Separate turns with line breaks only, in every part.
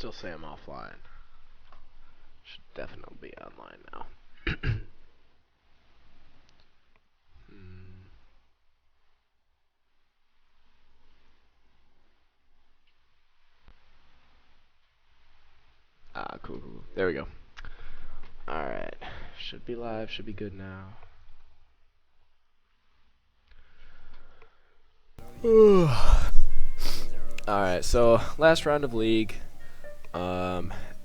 still say I'm offline. Should definitely be online now. Cool, cool. There we go. Alright. Should be live, should be good now. Alright, so last round of League.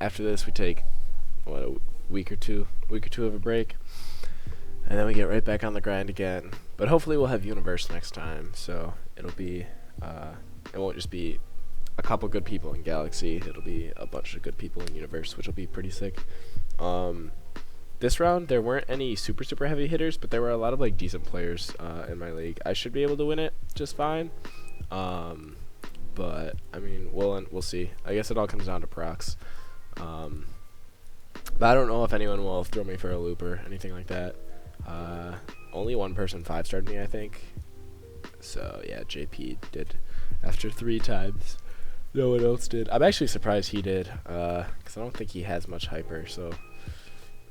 After this we take a week or two of a break. And then we get right back on the grind again. But hopefully we'll have Universe next time, so it'll be it won't just be a couple good people in Galaxy, it'll be a bunch of good people in Universe, which will be pretty sick. This round there weren't any super heavy hitters, but there were a lot of like decent players in my league. I should be able to win it just fine. But I mean, we'll see. I guess it all comes down to procs. But I don't know if anyone will throw me for a loop or anything like that. Only one person 5-starred me, I think. So yeah, JP did after 3 times. No one else did. I'm actually surprised he did, because I don't think he has much hyper. So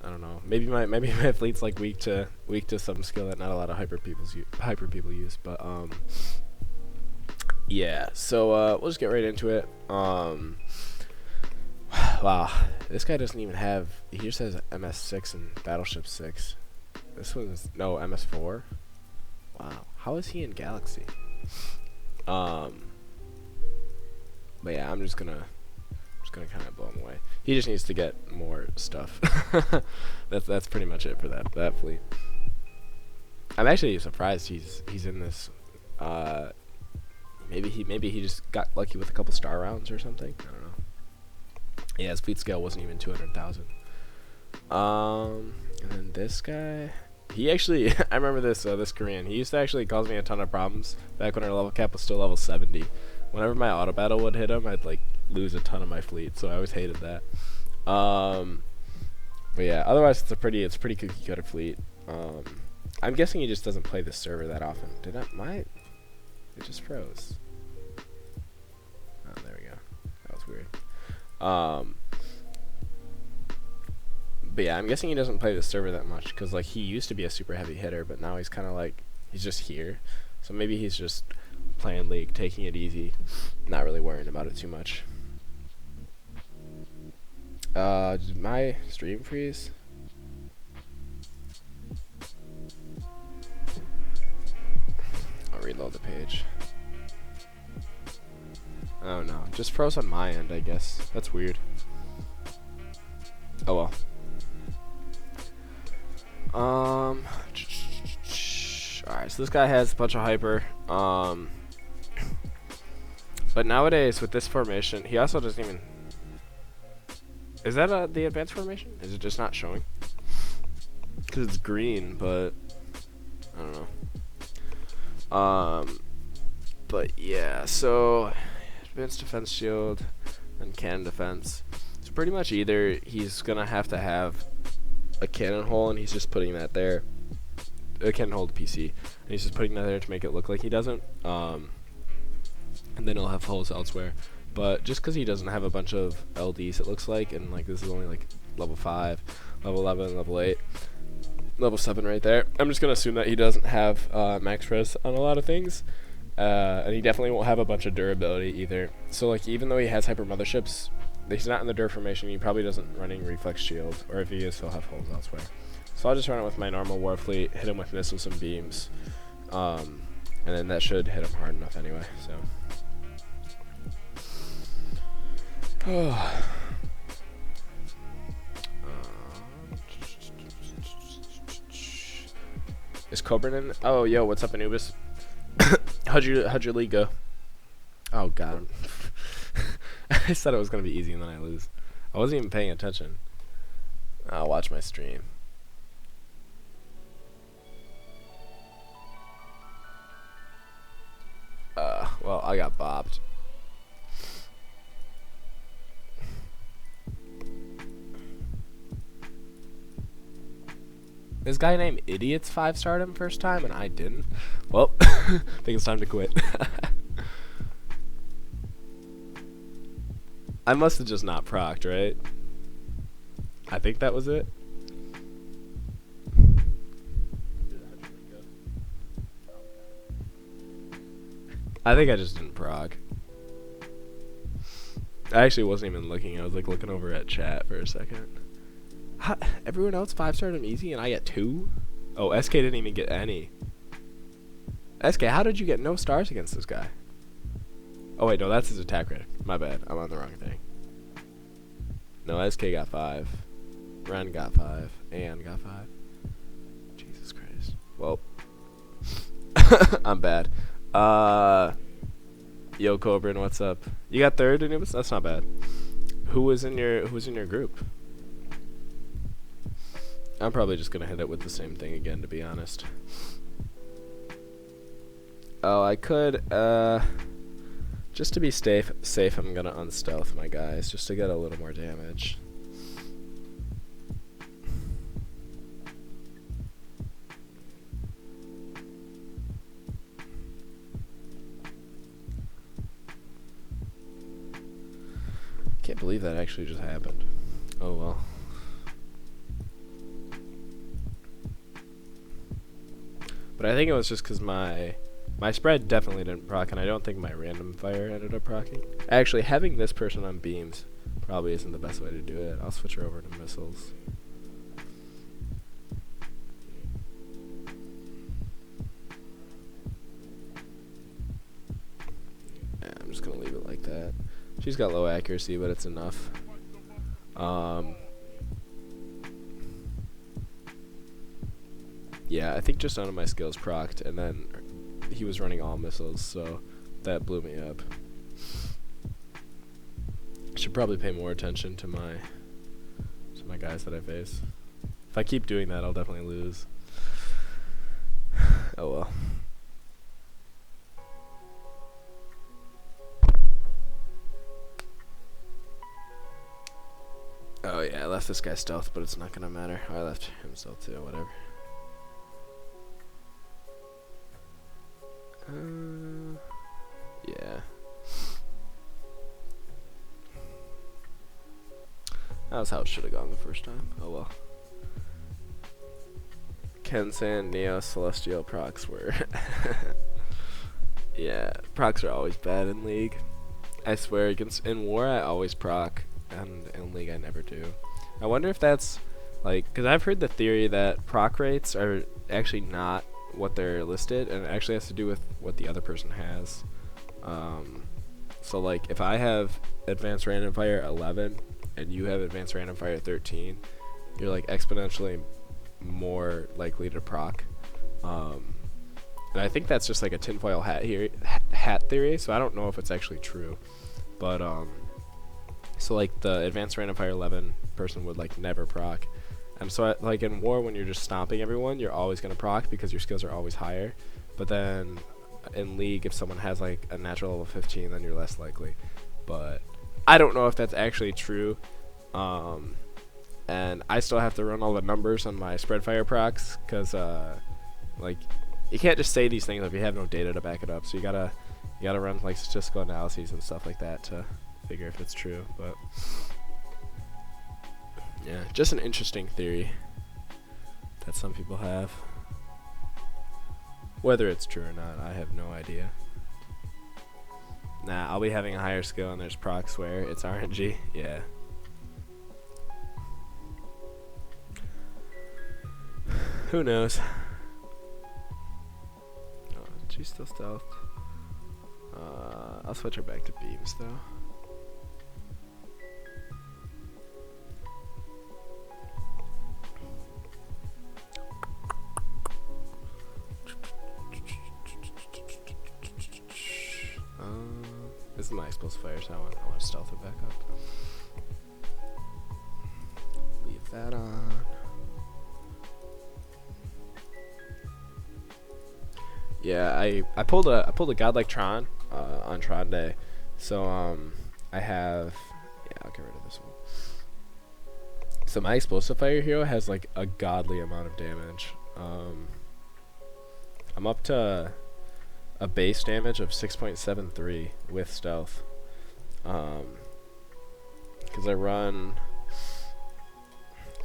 I don't know. Maybe my fleet's like weak to some skill that not a lot of hyper people use. But yeah. So we'll just get right into it. Wow, this guy doesn't even have. He just has MS6 and Battleship 6. This one's no MS4. Wow, how is he in Galaxy? But yeah, I'm just gonna kind of blow him away. He just needs to get more stuff. That's pretty much it for that fleet. I'm actually surprised he's in this. Maybe he just got lucky with a couple star rounds or something. I don't know. Yeah, his fleet scale wasn't even 200,000. And then this guy, he actually, I remember this Korean. He used to actually cause me a ton of problems back when our level cap was still level 70. Whenever my auto battle would hit him, I'd like lose a ton of my fleet, so I always hated that. But yeah, otherwise it's a pretty cookie cutter fleet. I'm guessing he just doesn't play this server that often. It just froze. Oh, there we go. That was weird. But yeah, I'm guessing he doesn't play this server that much, because like he used to be a super heavy hitter, but now he's kind of like he's just here. So maybe he's just playing League, taking it easy, not really worrying about it too much. Did my stream freeze? I'll reload the page. Oh no, just froze on my end, I guess. That's weird. Oh well. Alright, so this guy has a bunch of hyper. But nowadays with this formation, he also doesn't even. Is that the advanced formation? Is it just not showing? Because it's green, but I don't know. But yeah, so advanced defense shield and cannon defense. So pretty much either he's gonna have to have a cannon hole and he's just putting that there. A cannon hole to PC, and he's just putting that there to make it look like he doesn't. And then he'll have holes elsewhere. But just because he doesn't have a bunch of LDs, it looks like, and like this is only like level 5, level 11, level 8, level 7 right there. I'm just gonna assume that he doesn't have max res on a lot of things, and he definitely won't have a bunch of durability either. So like even though he has hyper motherships, he's not in the dur formation. He probably doesn't running reflex shield, or if he is, he'll have holes elsewhere. So I'll just run it with my normal war fleet, hit him with missiles and beams, and then that should hit him hard enough anyway. So. Is Coburn in? Oh, yo, what's up, Anubis? how'd your league go? Oh god, I said it was gonna be easy and then I lose. I wasn't even paying attention. I'll watch my stream. Well, I got bopped. This guy named Idiots 5-starred him first time, and I didn't. Well, I think it's time to quit. I must have just not procced, right? I think that was it. I think I just didn't proc. I actually wasn't even looking. I was like looking over at chat for a second. How, everyone else 5-starred him easy and I get 2? Oh, SK didn't even get any. SK, how did you get no stars against this guy? Oh wait, no, that's his attack rating. My bad. I'm on the wrong thing. No, SK got 5. Ren got 5. And got 5. Jesus Christ. Well, I'm bad. Yo, Cobrin, what's up? You got 3rd, and that's not bad. Who was in your group? I'm probably just gonna hit it with the same thing again, to be honest. Oh, I could, just to be safe, I'm gonna unstealth my guys, just to get a little more damage. Can't believe that actually just happened. Oh well. But I think it was just because my spread definitely didn't proc, and I don't think my random fire ended up procking. Actually, having this person on beams probably isn't the best way to do it. I'll switch her over to missiles. Yeah, I'm just gonna leave it like that. She's got low accuracy, but it's enough. Yeah, I think just none of my skills procced, and then he was running all missiles, so that blew me up. Should probably pay more attention to my guys that I face. If I keep doing that, I'll definitely lose. Oh well. Oh yeah, I left this guy stealth, but it's not gonna matter. I left him stealth too, whatever. Yeah. That was how it should have gone the first time. Oh well. Kensan, Neo, Celestial procs were... Yeah, procs are always bad in League. I swear, in War I always proc, and in League I never do. I wonder if that's, like, because I've heard the theory that proc rates are actually not what they're listed, and it actually has to do with what the other person has. So like if I have advanced random fire 11 and you have advanced random fire 13, you're like exponentially more likely to proc. And I think that's just like a tinfoil hat theory, so I don't know if it's actually true. But so like the advanced random fire 11 person would like never proc. And so like in War, when you're just stomping everyone, you're always going to proc because your skills are always higher. But then in League, if someone has like a natural level 15, then you're less likely. But I don't know if that's actually true. And I still have to run all the numbers on my spread fire procs because like you can't just say these things if you have no data to back it up. So you gotta run like statistical analyses and stuff like that to figure if it's true. But yeah, just an interesting theory that some people have. Whether it's true or not, I have no idea. Nah, I'll be having a higher skill and there's procs where it's RNG. Yeah. Who knows? Oh, she's still stealthed. I'll switch her back to beams though. This is my explosive fire, so I want to stealth it back up. Leave that on. Yeah, I pulled a godlike Tron on Tron Day, so I have, yeah, I'll get rid of this one. So my explosive fire hero has like a godly amount of damage. I'm up to a base damage of 6.73 with stealth. because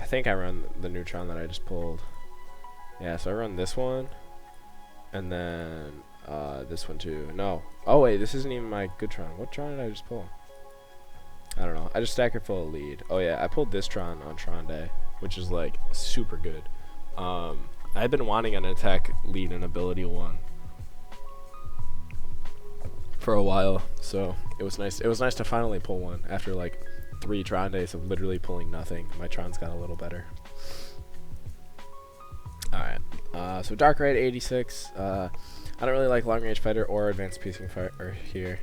I think I run the neutron that I just pulled. Yeah, so I run this one, and then this one too. No. Oh wait, this isn't even my good tron. What tron did I just pull? I don't know. I just stacked it full of lead. Oh yeah, I pulled this tron on Tron Day, which is like super good. I've been wanting an attack lead in ability 1 for a while, so it was nice. It was nice to finally pull one after like 3 Tron days of literally pulling nothing. My Trons got a little better. Alright, so Dark Raid 86. I don't really like Long Range Fighter or Advanced Piercing Fire here.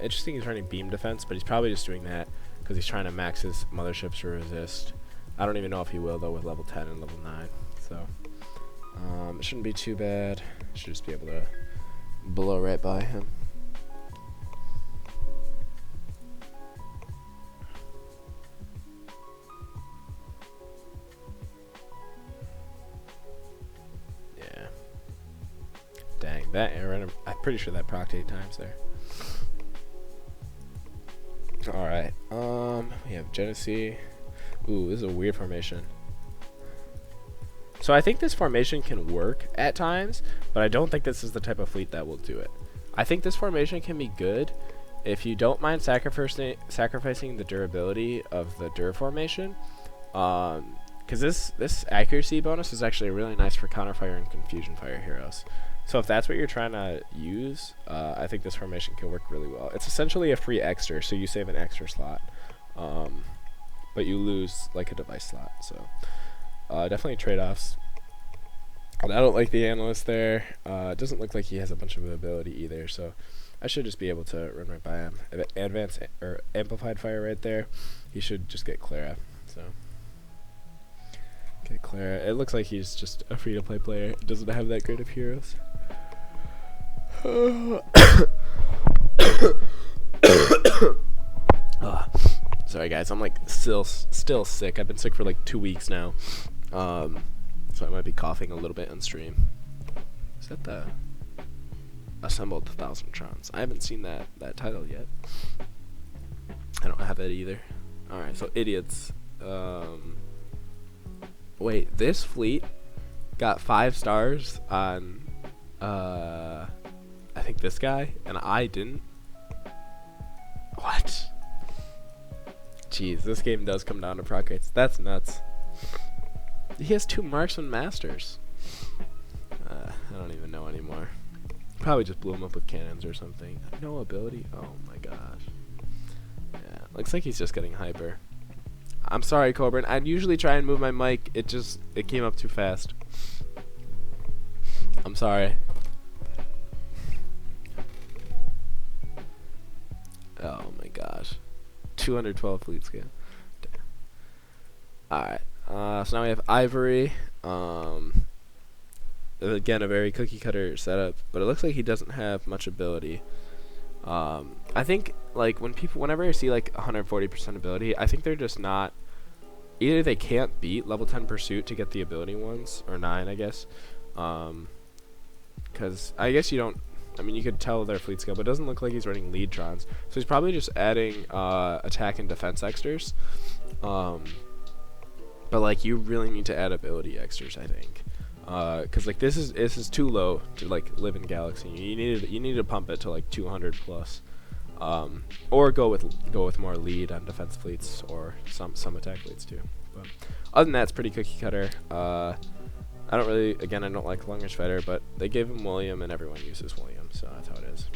Interesting he's running Beam Defense, but he's probably just doing that because he's trying to max his motherships to resist. I don't even know if he will though with level 10 and level 9. So it shouldn't be too bad. Should just be able to blow right by him. Dang, that I'm pretty sure that procced 8 times there. Alright, we have Genesee. Ooh, this is a weird formation. So I think this formation can work at times, but I don't think this is the type of fleet that will do it. I think this formation can be good if you don't mind sacrificing the durability of the Dur formation. Because this accuracy bonus is actually really nice for counterfire and confusion fire heroes. So if that's what you're trying to use, I think this formation can work really well. It's essentially a free extra, so you save an extra slot, but you lose like a device slot. So definitely trade-offs. And I don't like the analyst there. It doesn't look like he has a bunch of ability either, so I should just be able to run right by him. Advanced or amplified fire right there. He should just get Clara. So. Okay, Clara. It looks like he's just a free-to-play player. Doesn't have that great of heroes. Sorry guys, I'm like still sick. I've been sick for like 2 weeks now. So I might be coughing a little bit on stream. Is that the Assembled 1,000 Trons? I haven't seen that title yet. I don't have that either. Alright, so idiots. Wait, this fleet got 5 stars on I think this guy, and I didn't. What? Jeez, this game does come down to proc rates. That's nuts. He has 2 marksman masters. I don't even know anymore. Probably just blew him up with cannons or something. No ability? Oh my gosh. Yeah, looks like he's just getting hyper. I'm sorry, Coburn. I'd usually try and move my mic. It came up too fast. I'm sorry. Oh my gosh. 212 fleet scale. Alright. So now we have Ivory. Again, a very cookie cutter setup, but it looks like he doesn't have much ability. I think like whenever I see like 140% ability, I think they're just not. Either they can't beat level 10 pursuit to get the ability ones, or 9, I guess. Because I guess you don't. I mean, you could tell their fleet scale, but it doesn't look like he's running lead trons. So he's probably just adding attack and defense extras. But like you really need to add ability extras, I think. Because like this is too low to like live in Galaxy. You need to pump it to like 200 plus. Or go with more lead on defense fleets or some attack fleets too. But other than that, it's pretty cookie cutter. I don't like Long Range Fighter, but they gave him William, and everyone uses William, so that's how it is.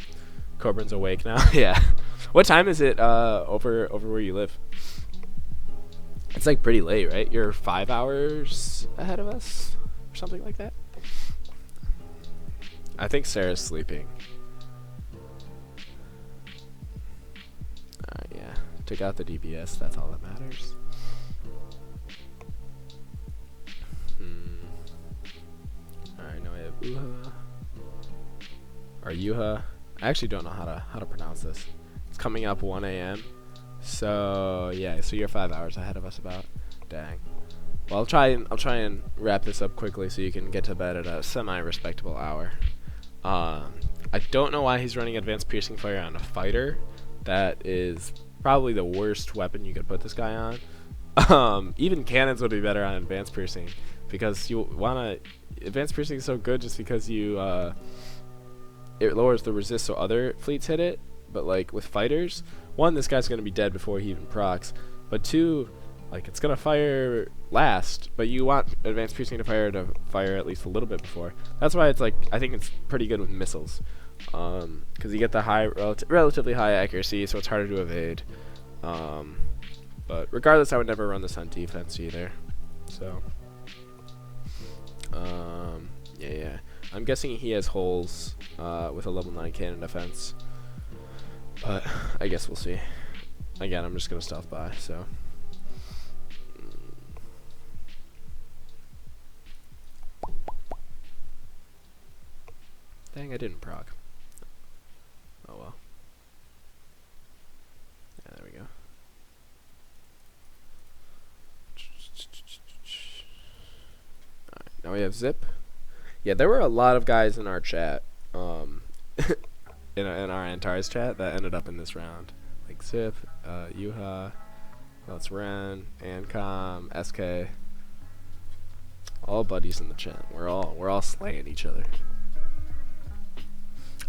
Coburn's awake now. Yeah. What time is it over where you live? It's like pretty late, right? You're 5 hours ahead of us, or something like that. I think Sarah's sleeping. Yeah. Took out the DPS. That's all that matters. Alright, now we have Uha. Or Yuha. I actually don't know how to pronounce this. It's coming up 1 a.m. So yeah, so you're 5 hours ahead of us about. Dang. Well, I'll try and wrap this up quickly so you can get to bed at a semi-respectable hour. I don't know why he's running Advanced Piercing Fire on a fighter. That is probably the worst weapon you could put this guy on. Even cannons would be better on advanced piercing, because you wanna advanced piercing is so good just because it lowers the resist so other fleets hit it. But like with fighters, one, this guy's gonna be dead before he even procs, but two, like it's gonna fire last, but you want advanced piercing to fire at least a little bit before. That's why it's like I think it's pretty good with missiles, because you get the high relatively high accuracy, so it's harder to evade. But regardless, I would never run this on defense either. So, yeah. I'm guessing he has holes with a level 9 cannon defense. But I guess we'll see. Again, I'm just going to stealth by, so. Dang, I didn't proc. Oh well. Yeah, there we go. Now we have Zip. Yeah, there were a lot of guys in our chat, in our Antares chat that ended up in this round. Like Zip, Yuha, that's Ren, Ancom, SK. All buddies in the chat. We're all slaying each other.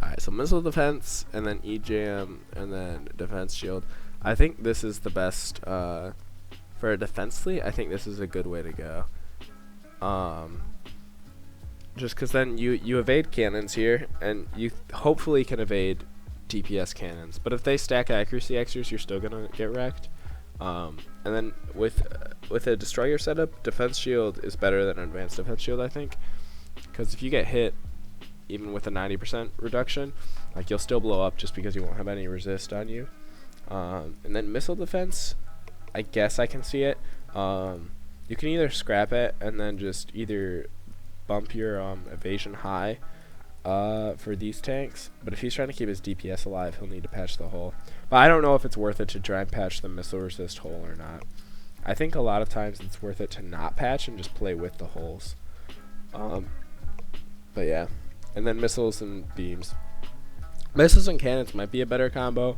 Alright, so missile defense, and then EJM, and then defense shield. I think this is the best, for a defense fleet, I think this is a good way to go. Just because then you evade cannons here, and you hopefully can evade DPS cannons. But if they stack accuracy extras, you're still gonna get wrecked. And then with a destroyer setup, defense shield is better than advanced defense shield, I think. Because if you get hit, even with a 90% reduction, like you'll still blow up just because you won't have any resist on you. And then missile defense, I guess I can see it. You can either scrap it and then just either bump your evasion high for these tanks, but if he's trying to keep his DPS alive, he'll need to patch the hole. But I don't know if it's worth it to try and patch the missile resist hole or not. I think a lot of times it's worth it to not patch and just play with the holes. But yeah, and then missiles and beams. Missiles and cannons might be a better combo,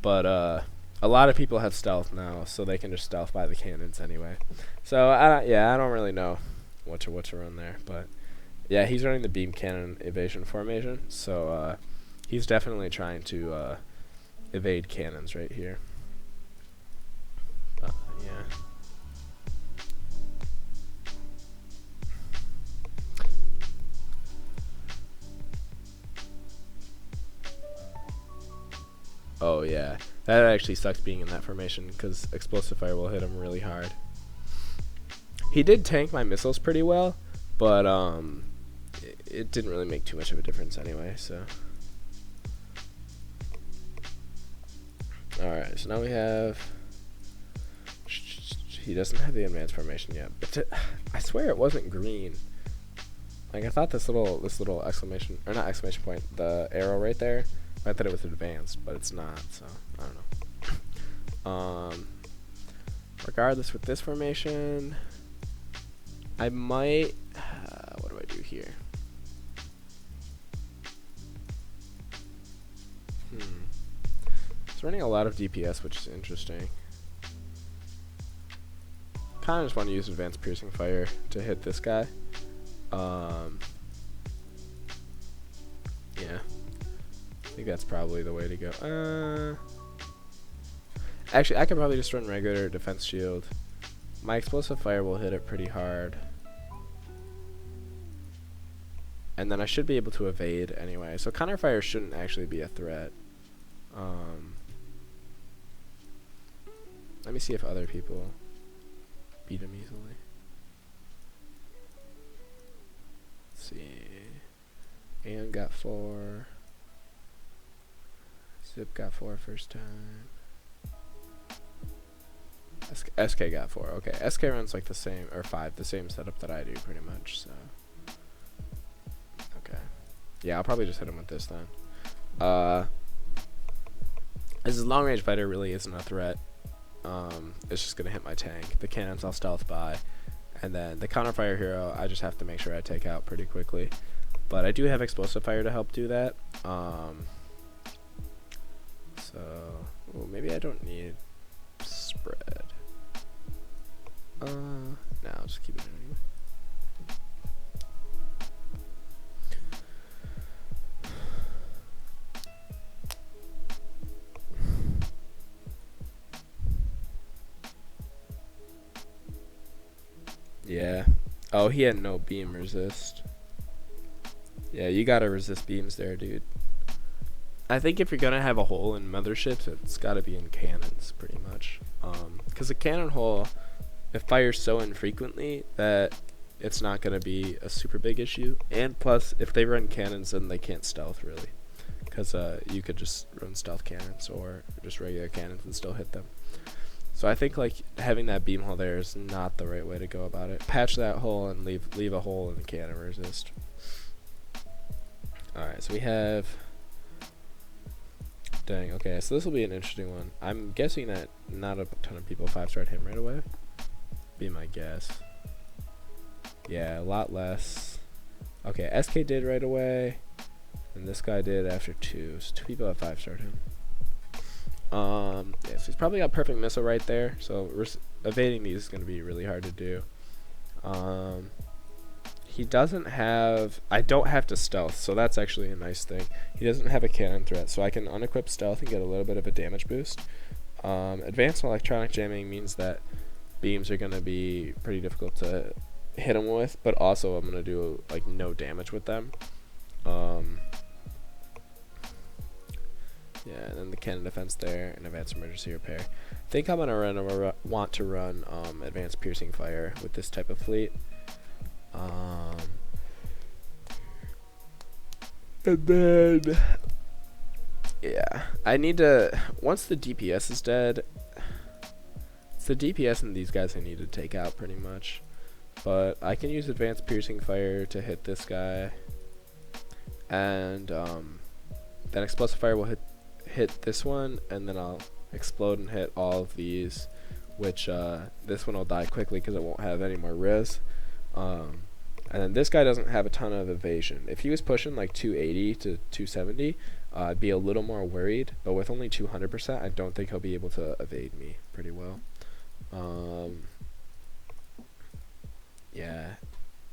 but a lot of people have stealth now, so they can just stealth by the cannons anyway. So I don't really know what to run there, but yeah, he's running the beam cannon evasion formation, so he's definitely trying to evade cannons right here. Yeah. Oh yeah, that actually sucks being in that formation because explosive fire will hit him really hard. He did tank my missiles pretty well, but it didn't really make too much of a difference anyway, so. Alright, so now we have, he doesn't have the advanced formation yet, but I swear it wasn't green. Like I thought this little exclamation, or not exclamation point, the arrow right there, I thought it was advanced, but it's not, so I don't know. Regardless, with this formation, I might, what do I do here? It's running a lot of DPS, which is interesting. Kind of just want to use advanced piercing fire to hit this guy. Yeah. I think that's probably the way to go. Actually, I could probably just run regular defense shield. My explosive fire will hit it pretty hard. And then I should be able to evade anyway. So counterfire shouldn't actually be a threat. Let me see if other people beat him easily. Let's see. Ian got 4. Zip got 4 first time. SK got 4. Okay, SK runs like the same, or 5, the same setup that I do pretty much, so. Okay. Yeah, I'll probably just hit him with this then. This long range fighter really isn't a threat. It's just gonna hit my tank. The cannons I'll stealth by. And then the counterfire hero, I just have to make sure I take out pretty quickly. But I do have explosive fire to help do that. So, ooh, maybe Maybe I don't need spread. No, I'll just keep it anyway. Yeah. Oh, he had no beam resist. Yeah, you gotta resist beams there, dude. I think if you're gonna have a hole in motherships, it's gotta be in cannons, pretty much. Because a cannon hole, it fires so infrequently that it's not gonna be a super big issue. And plus, if they run cannons, then they can't stealth, really. Because you could just run stealth cannons or just regular cannons and still hit them. So I think like having that beam hole there is not the right way to go about it. Patch that hole and leave a hole in the cannon resist. Alright, so we have... Dang, okay, so this will be an interesting one. I'm guessing that not a ton of people 5-starred him right away. Be my guess. Yeah, a lot less. Okay, SK did right away. And this guy did after 2. So 2 people have 5-starred him. Yeah, so he's probably got perfect missile right there. So evading these is going to be really hard to do. He doesn't have... I don't have to stealth, so that's actually a nice thing. He doesn't have a cannon threat, so I can unequip stealth and get a little bit of a damage boost. Advanced electronic jamming means that beams are going to be pretty difficult to hit him with, but also I'm going to do like no damage with them. Yeah, and then the cannon defense there, and advanced emergency repair. I think I'm gonna want to run advanced piercing fire with this type of fleet. And then, yeah, I need to, once the DPS is dead, it's the DPS and these guys I need to take out pretty much. But I can use advanced piercing fire to hit this guy, and then explosive fire will hit this one, and then I'll explode and hit all of these, which this one will die quickly because it won't have any more res. And then this guy doesn't have a ton of evasion. If he was pushing like 280 to 270, I'd be a little more worried, but with only 200%, I don't think he'll be able to evade me pretty well. Yeah,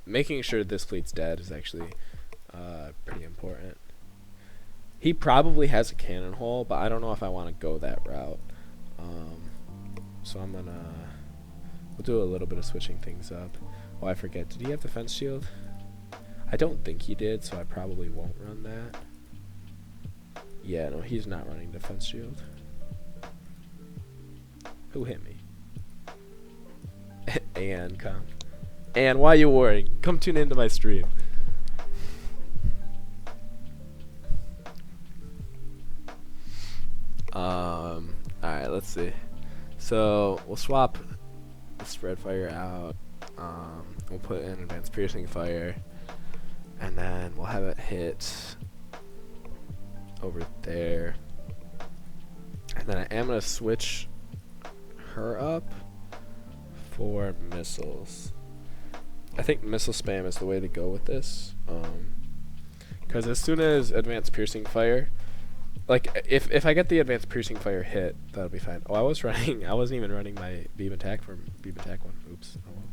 making sure this fleet's dead is actually pretty important. He probably has a cannon hole, but I don't know if I want to go that route. So I'm gonna... We'll do a little bit of switching things up. Oh, I forget. Did he have defense shield? I don't think he did, so I probably won't run that. Yeah, no, he's not running defense shield. Who hit me? And come. And why are you worrying? Come tune into my stream. Alright, let's see. So we'll swap the spread fire out. We'll put in advanced piercing fire, and then we'll have it hit over there. And then I am gonna switch her up for missiles. I think missile spam is the way to go with this, because as soon as advanced piercing fire, like if I get the advanced piercing fire hit, that'll be fine. Oh, I wasn't even running my beam attack from beam attack one. Oops. Oh, well.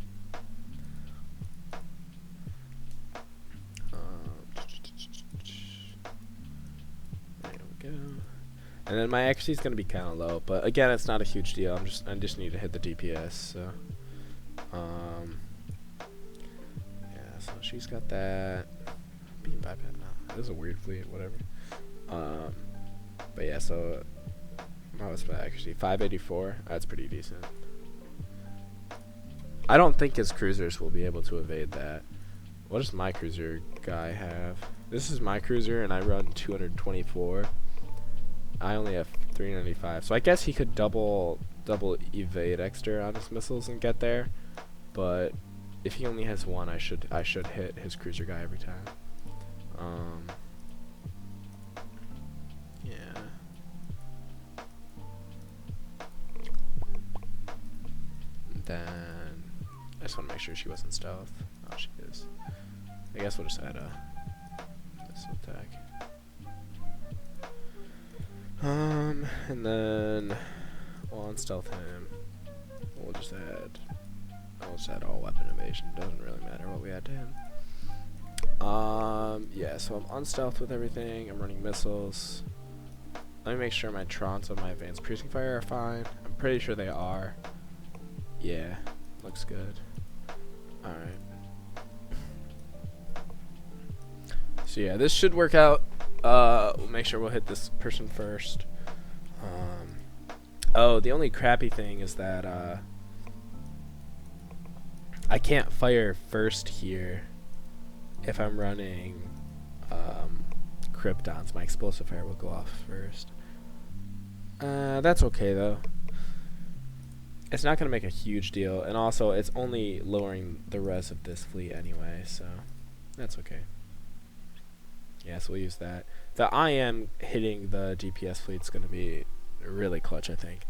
There we go. And then my accuracy is gonna be kind of low, but again, it's not a huge deal. I just need to hit the DPS. So, yeah. So she's got that. Beam bypass. No, this is a weird fleet. Whatever. But yeah. So, what was my accuracy? 584. That's pretty decent. I don't think his cruisers will be able to evade that. What does my cruiser guy have? This is my cruiser, and I run 224. I only have 395, so I guess he could double evade extra on his missiles and get there. But if he only has one, I should hit his cruiser guy every time. Yeah. And then I just want to make sure she wasn't stealth. Oh, she is. I guess we'll just add a missile attack. And then we'll unstealth him. We'll just add. I'll just add all weapon evasion. Doesn't really matter what we add to him. Yeah. So I'm unstealthed with everything. I'm running missiles. Let me make sure my Trons on my advanced piercing fire are fine. I'm pretty sure they are. Yeah, looks good. Alright. So yeah, this should work out. We'll make sure we'll hit this person first. Oh, the only crappy thing is that I can't fire first here if I'm running Kryptons. My explosive fire will go off first. That's okay though. It's not going to make a huge deal, and also it's only lowering the res of this fleet anyway, so that's okay. Yeah, so we'll use that. The IM hitting the DPS fleet's going to be really clutch, I think.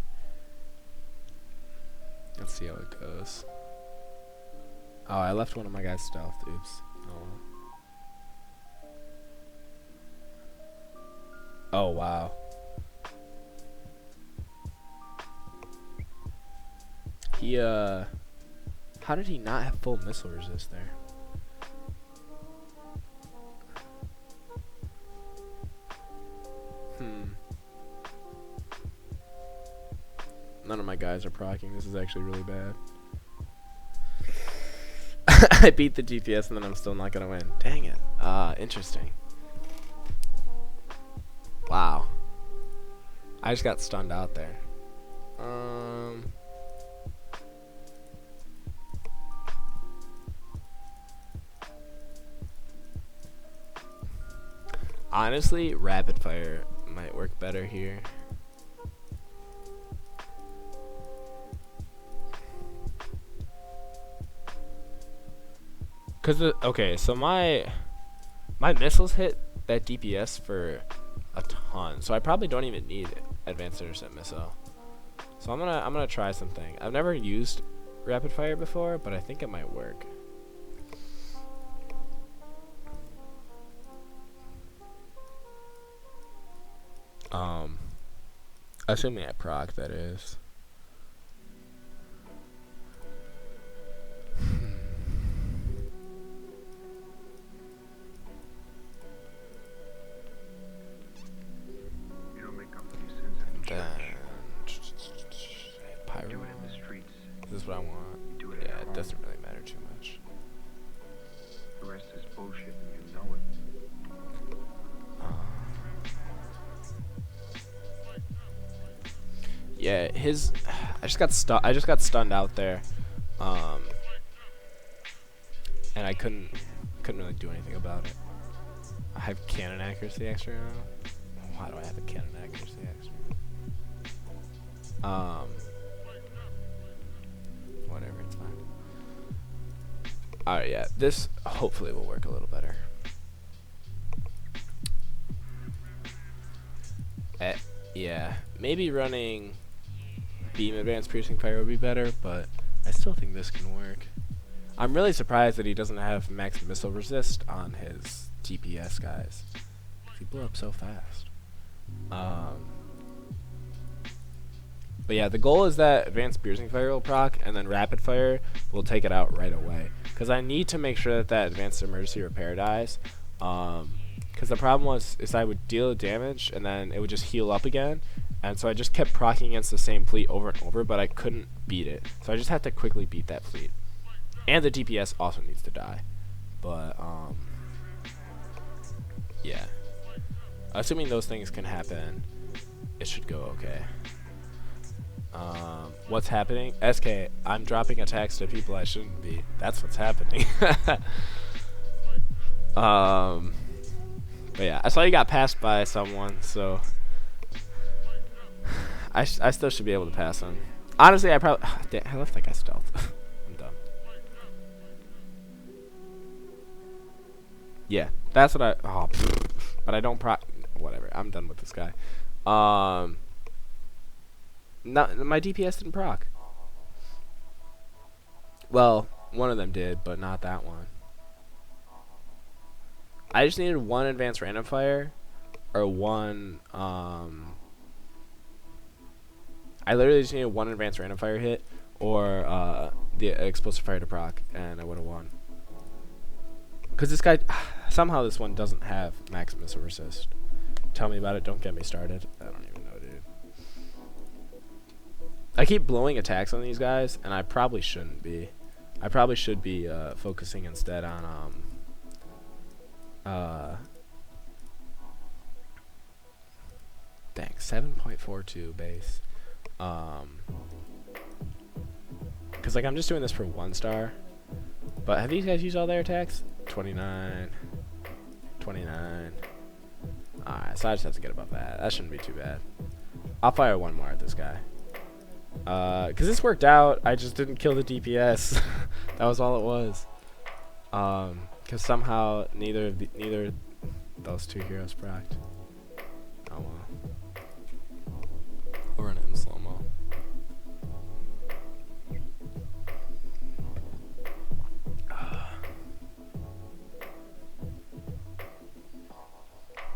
Let's see how it goes. Oh, I left one of my guys stealthed. Oops. Oh, wow. He, how did he not have full missile resist there? None of my guys are proccing. This is actually really bad. I beat the DPS and then I'm still not gonna win. Dang it. Interesting. Wow. I just got stunned out there. Honestly, rapid fire might work better here. Cause okay, so my missiles hit that DPS for a ton, so I probably don't even need advanced intercept missile. So I'm gonna try something. I've never used rapid fire before, but I think it might work. Assuming I proc, that is. Pyro. This is what I want. Yeah, it doesn't really matter too much.
The rest is bullshit and you know it.
Yeah, his. I just got stunned out there, and I couldn't really do anything about it. I have cannon accuracy extra now. Why do I have a cannon accuracy extra? Whatever, it's fine. Alright, yeah, this hopefully will work a little better. Yeah, maybe running beam advanced piercing fire would be better, but I still think this can work. I'm really surprised that he doesn't have max missile resist on his DPS guys. He blew up so fast. But yeah, the goal is that advanced piercing fire will proc, and then rapid fire will take it out right away. Because I need to make sure that that advanced emergency repair dies. Because the problem is I would deal damage, and then it would just heal up again. And so I just kept proccing against the same fleet over and over, but I couldn't beat it. So I just had to quickly beat that fleet. And the DPS also needs to die. But, yeah. Assuming those things can happen, it should go okay. What's happening? SK, I'm dropping attacks to people I shouldn't be. That's what's happening. But yeah, I saw you got passed by someone, so I still should be able to pass him. Honestly, I probably I left that guy stealth. I'm done. Yeah, that's what I. Oh, but I don't whatever. I'm done with this guy. Not my DPS didn't proc. Well, one of them did, but not that one. I just needed one advanced random fire, or one I literally just needed one advanced random fire hit or the explosive fire to proc, and I would have won. Because this guy, somehow this one doesn't have max missile resist. Tell me about it. Don't get me started. I don't even know, dude. I keep blowing attacks on these guys, and I probably shouldn't be. I probably should be focusing instead on dang, 7.42 base. Because like I'm just doing this for 1 star. But have these guys used all their attacks? 29, 29. Alright, so I just have to get above that. That shouldn't be too bad. I'll fire 1 more at this guy. Because this worked out. I just didn't kill the DPS. That was all it was. Because somehow neither those 2 heroes procced. Oh well. We'll run it in slow-mo.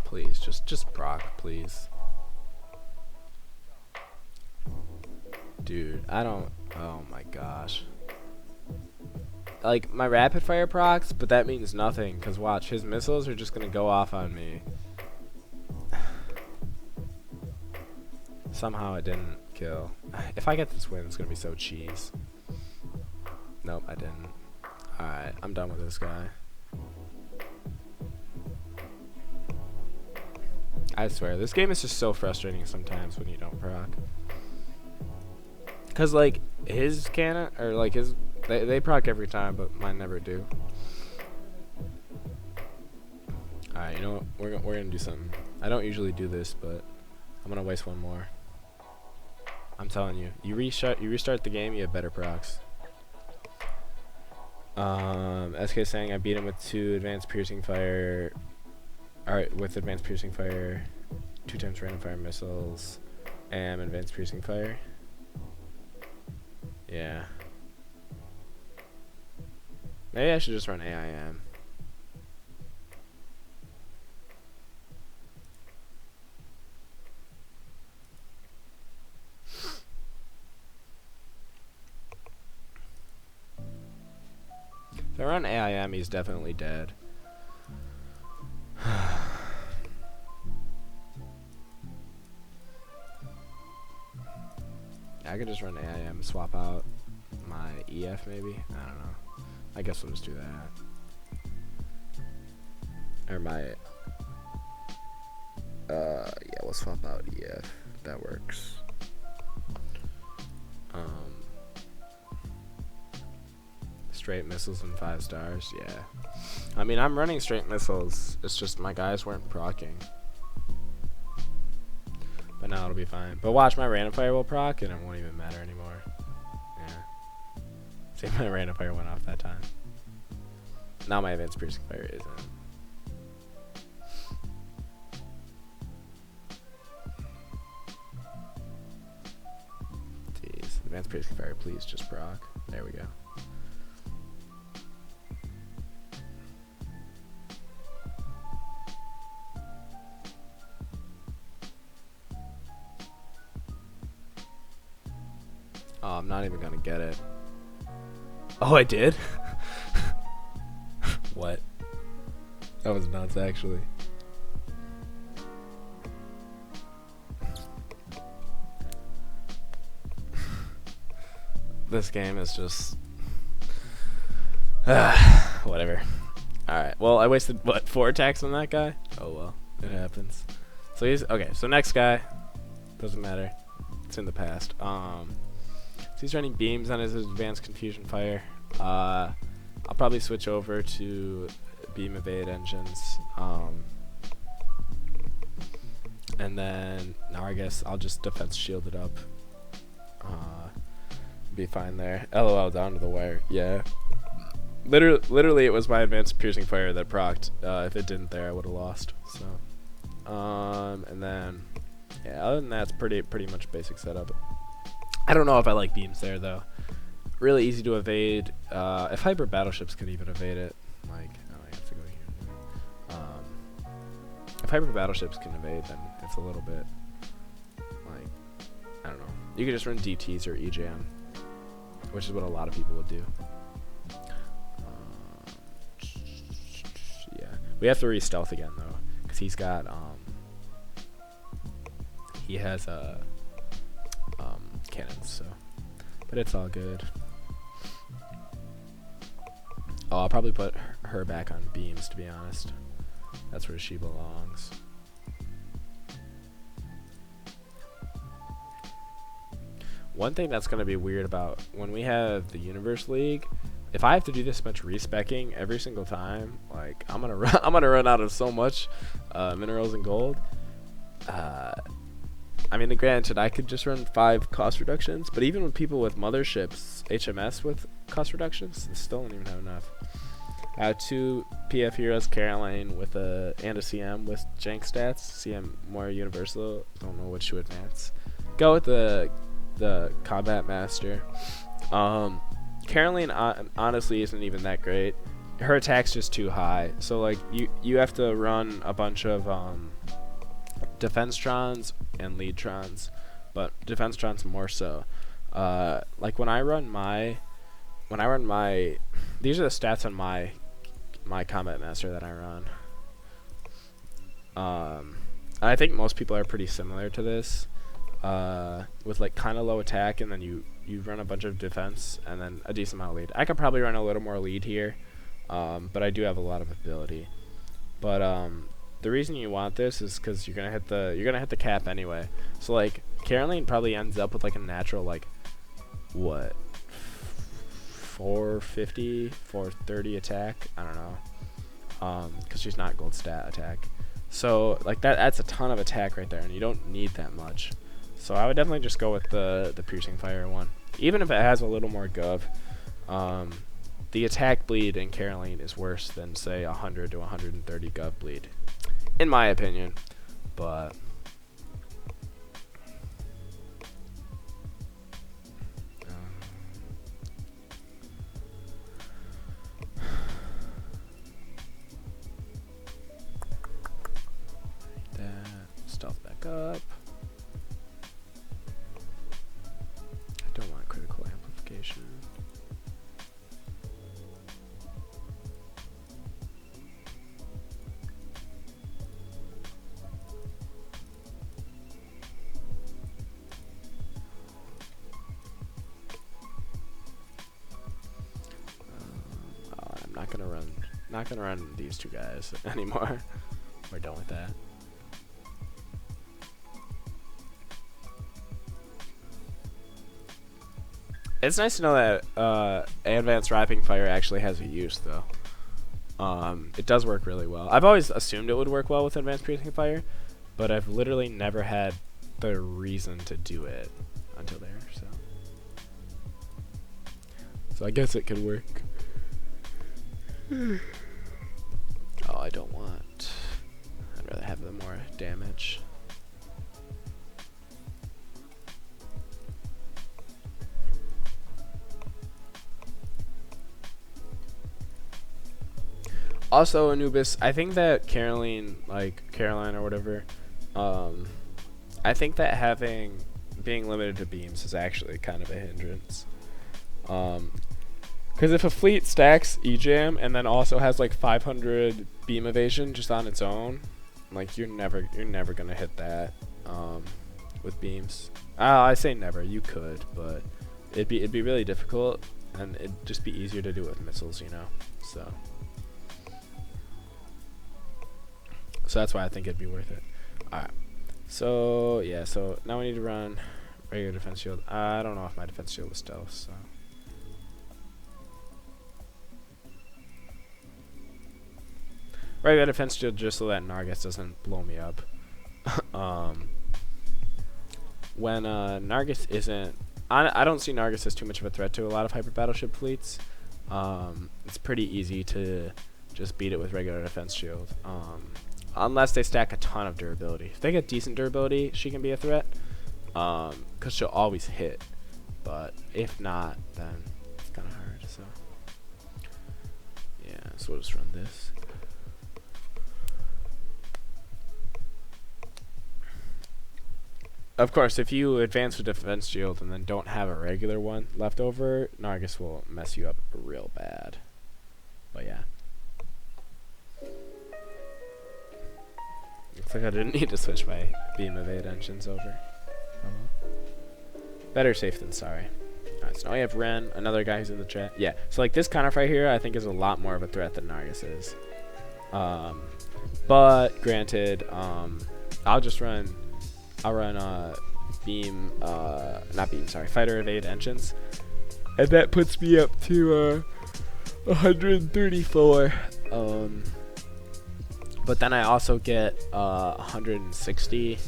Please, just proc, please. Dude, I don't. Oh my gosh. Like, my rapid fire procs, but that means nothing. Because watch, his missiles are just going to go off on me. Somehow it didn't kill. If I get this win, it's going to be so cheese. Nope, I didn't. Alright, I'm done with this guy. I swear, this game is just so frustrating sometimes when you don't proc. Because, like, his cannon, or, like, his, they proc every time, but mine never do. Alright, you know what? We're gonna do something. I don't usually do this, but I'm gonna waste 1 more. I'm telling you, you restart the game, you have better procs. SK saying I beat him with 2 advanced piercing fire. Alright, with advanced piercing fire, 2 times random fire missiles, and advanced piercing fire. Yeah. Maybe I should just run AIM. If I run AIM, he's definitely dead. I could just run AIM, swap out my EF maybe. I don't know. I guess we'll just do that. Or my yeah, we'll swap out EF. That works. Straight missiles and 5 stars, yeah. I mean, I'm running straight missiles. It's just my guys weren't proccing. But now it'll be fine. But watch, my random fire will proc and it won't even matter anymore. Yeah. See, my random fire went off that time. Now my advanced piercing fire isn't. Jeez. Advanced piercing fire, please just proc. There we go. Oh, I'm not even gonna get it. Oh, I did? What? That was nuts, actually. This game is just... whatever. Alright, well, I wasted, what, 4 attacks on that guy? Oh, well, it happens. So he's... Okay, so next guy. Doesn't matter. It's in the past. So he's running beams on his advanced confusion fire. I'll probably switch over to beam evade engines. And then now I guess I'll just defense shield it up. Be fine there. LOL, down to the wire. Yeah. Literally it was my advanced piercing fire that procced. If it didn't there, I would have lost. So, and then yeah, other than that, it's pretty much basic setup. I don't know if I like beams there though. Really easy to evade. If hyper battleships could even evade it, like, oh, I have to go here. If hyper battleships can evade, then it's a little bit like, I don't know. You could just run DTs or EJM, which is what a lot of people would do. Yeah, we have to re-stealth again though, because he's got he has cannons, so, but it's all good. Oh, I'll probably put her back on beams, to be honest. That's where she belongs. One thing that's going to be weird about when we have the Universe League, if I have to do this much respecking every single time, like I'm gonna run out of so much minerals and gold. I mean, granted, I could just run 5 cost reductions, but even with people with motherships, HMS with cost reductions, they still don't even have enough. I have 2 PF heroes, Caroline with and a CM with jank stats. CM more universal. Don't know which to advance. Go with the combat master. Caroline honestly isn't even that great. Her attack's just too high. So like you have to run a bunch of defense trons and lead trons, but defense trons more so. Like when I run my these are the stats on my combat master that I run. I think most people are pretty similar to this, with like kind of low attack, and then you run a bunch of defense and then a decent amount of lead. I could probably run a little more lead here, but I do have a lot of ability. But the reason you want this is because you're gonna hit the cap anyway. So like Caroline probably ends up with like a natural like what 450, 430 attack. I don't know, because she's not gold stat attack. So like that's a ton of attack right there, and you don't need that much. So I would definitely just go with the piercing fire one, even if it has a little more gov. The attack bleed in Caroline is worse than say 100 to 130 gov bleed, in my opinion. But that stealth back up. I don't want critical amplification. Not gonna run these 2 guys anymore. We're done with that. It's nice to know that advanced rapid fire actually has a use, though. It does work really well. I've always assumed it would work well with advanced piercing fire, but I've literally never had the reason to do it until there. So I guess it could work. Oh, I don't want. I'd rather have the more damage. Also, Anubis, I think that Caroline or whatever, I think that being limited to beams is actually kind of a hindrance. Because if a fleet stacks EJAM and then also has like 500 beam evasion just on its own, like you're never gonna hit that with beams. I say never. You could, but it'd be really difficult, and it'd just be easier to do it with missiles, you know. So that's why I think it'd be worth it. All right. So yeah. So now we need to run regular defense shield. I don't know if my defense shield is stealth. So. Regular defense shield just so that Nargis doesn't blow me up. When Nargis isn't... I don't see Nargis as too much of a threat to a lot of hyper battleship fleets. It's pretty easy to just beat it with regular defense shield. Unless they stack a ton of durability. If they get decent durability, she can be a threat. Because she'll always hit. But if not, then it's kind of hard. So yeah, so we'll just run this. Of course, if you advance with defense shield and then don't have a regular one left over, Nargis will mess you up real bad. But yeah. Looks like I didn't need to switch my beam evade engines over. Better safe than sorry. Alright, so now we have Ren, another guy who's in the chat. Yeah, so like this counterfire here I think is a lot more of a threat than Nargis is. But granted, I'll run beam, not beam, sorry, fighter evade engines. And that puts me up to 134. But then I also get 160.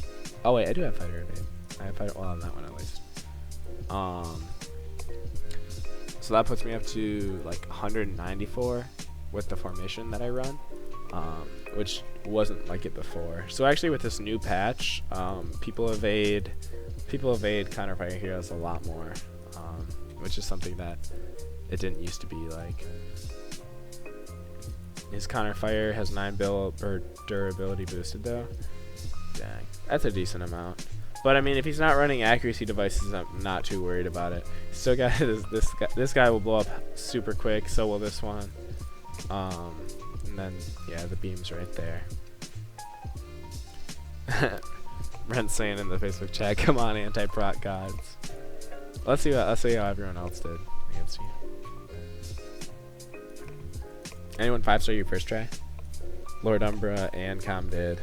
Oh wait, I do have fighter evade. I have fighter, well, on that one at least. So that puts me up to like 194 with the formation that I run, which wasn't like it before. So actually with this new patch, people evade counterfire heroes a lot more, which is something that it didn't used to be like. His counterfire has 9 durability boosted though. Dang, that's a decent amount. But I mean, if he's not running accuracy devices, I'm not too worried about it. Still got this guy will blow up super quick. So will this one. And then yeah, the beam's right there. Brent's saying in the Facebook chat, "Come on, anti-proc gods." Let's see how everyone else did against you. Anyone 5-star you first try? Lord Umbra and Com did.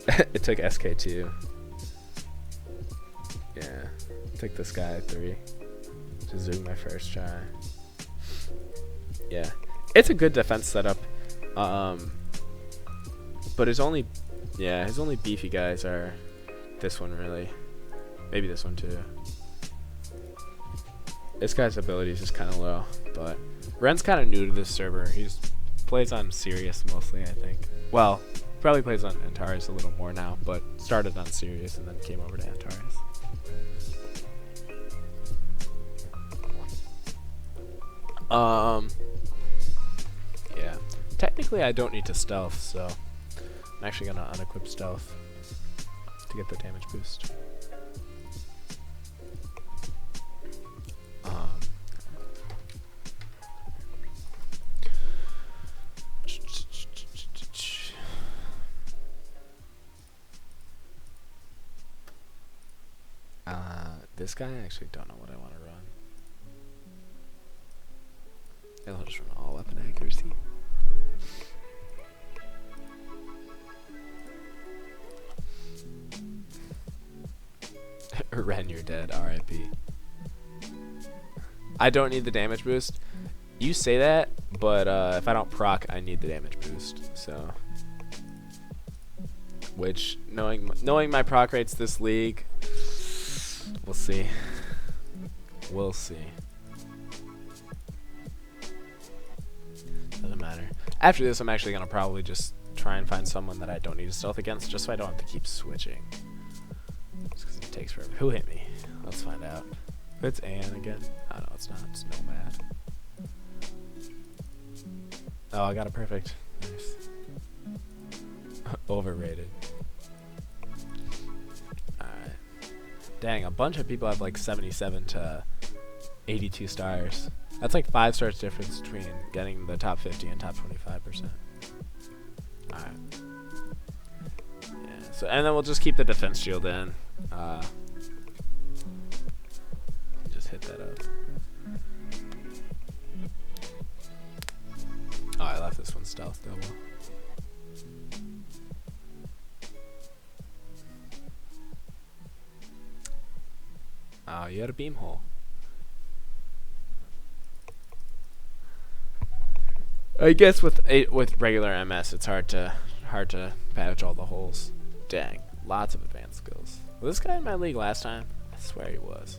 It took SK2. Yeah, took this guy at 3 to zoom my first try. Yeah, it's a good defense setup. But his only beefy guys are this one really, maybe this one too. This guy's ability is just kind of low, but Ren's kind of new to this server. He's plays on Sirius mostly, I think. Well, probably plays on Antares a little more now, but started on Sirius and then came over to Antares. Yeah. Technically, I don't need to stealth, so I'm actually gonna unequip stealth to get the damage boost. This guy, I actually don't know what I want to run. I'll just run all weapon accuracy. Ren, you're dead. R.I.P. I don't need the damage boost. You say that, but if I don't proc, I need the damage boost. So, which knowing my proc rates this league, we'll see. We'll see. Doesn't matter. After this, I'm actually gonna probably just try and find someone that I don't need to stealth against, just so I don't have to keep switching. Just because it takes forever. Who hit me? Let's find out. It's Anne again. Oh no, it's not. It's Nomad. Oh, I got it perfect. Nice. Overrated. Alright. Dang, a bunch of people have like 77 to 82 stars. That's like 5 stars difference between getting the top 50 and top 25%. Alright. Yeah, so, and then we'll just keep the defense shield in. Just hit that up. Oh, I left this one stealth double. Oh, you had a beam hole. I guess with regular MS, it's hard to patch all the holes. Dang, lots of advanced skills. Was this guy in my league last time? I swear he was.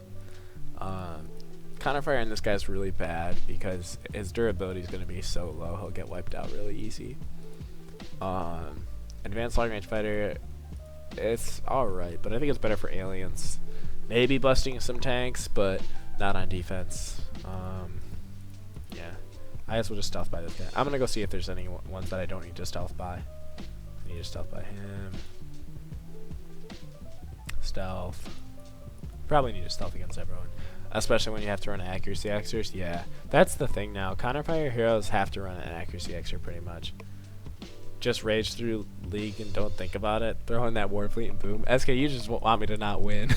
Counterfire in this guy's really bad because his durability is going to be so low. He'll get wiped out really easy. Advanced long range fighter, it's alright, but I think it's better for aliens. Maybe busting some tanks, but not on defense. Yeah. I guess we'll just stealth by this guy. I'm gonna go see if there's any ones that I don't need to stealth by. I need to stealth by him. Stealth. Probably need to stealth against everyone. Especially when you have to run accuracy extras. Yeah, that's the thing now. Counterfire heroes have to run an accuracy extra pretty much. Just rage through League and don't think about it. Throw in that Warfleet and boom. SK, you just want me to not win.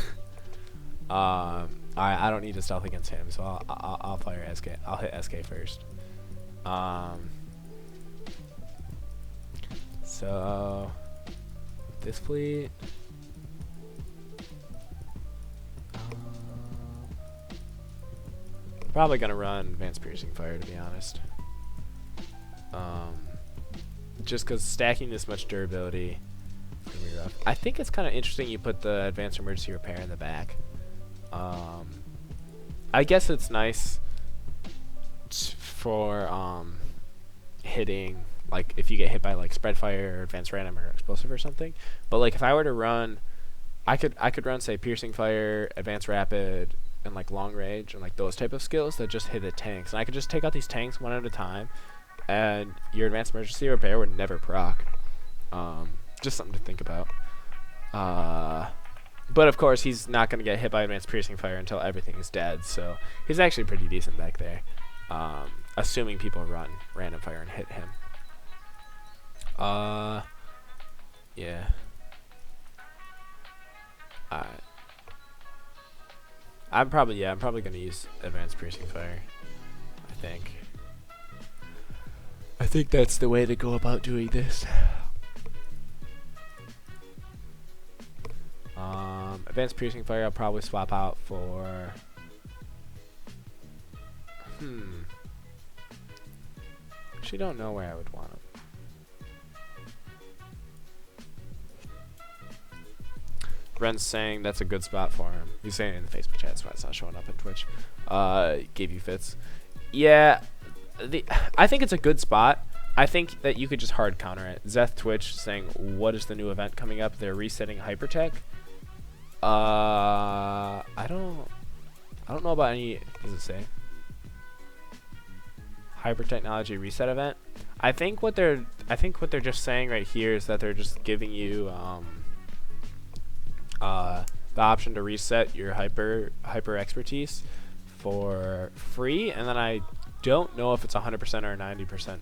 I don't need to stealth against him, so I'll fire SK. I'll hit SK first. So this fleet. Probably gonna run advanced piercing fire, to be honest. Just because stacking this much durability is gonna be rough. I think it's kind of interesting you put the advanced emergency repair in the back. I guess it's nice for hitting, like if you get hit by like spread fire or advanced random or explosive or something. But like if I were to run, I could run say piercing fire, advanced rapid, and like long range and like those type of skills that just hit the tanks, and I could just take out these tanks one at a time, and your advanced emergency repair would never proc. Just something to think about. But of course he's not going to get hit by advanced piercing fire until everything is dead, so he's actually pretty decent back there, assuming people run random fire and hit him. Yeah. Alright. I'm probably gonna use advanced piercing fire. I think that's the way to go about doing this. Advanced piercing fire I'll probably swap out for actually don't know where I would want him. Ren's saying that's a good spot for him. He's saying it in the Facebook chat, so it's not showing up on Twitch. Gave you fits. Yeah, I think it's a good spot. I think that you could just hard counter it. Zeth Twitch saying, what is the new event coming up? They're resetting Hypertech. I don't know about any. Does it say hypertechnology reset event? I think what they're just saying right here is that they're just giving you the option to reset your hyper expertise for free, and then I don't know if it's 100% or 90%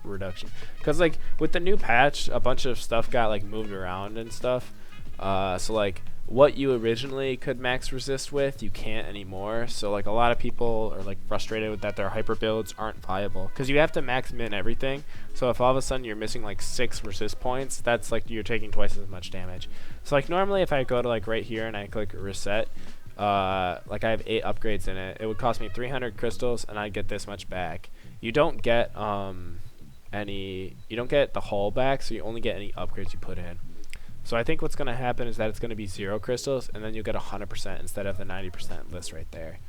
reduction, because like with the new patch a bunch of stuff got like moved around and stuff, so like what you originally could max resist with you can't anymore, so like a lot of people are like frustrated with that their hyper builds aren't viable because you have to max min everything. So if all of a sudden you're missing like 6 resist points, that's like you're taking twice as much damage. So like normally if I go to like right here and I click reset, like I have 8 upgrades in it, it would cost me 300 crystals and I get this much back. You don't get you don't get the hull back, so you only get any upgrades you put in. So I think what's going to happen is that it's going to be 0 crystals, and then you'll get 100% instead of the 90% list right there.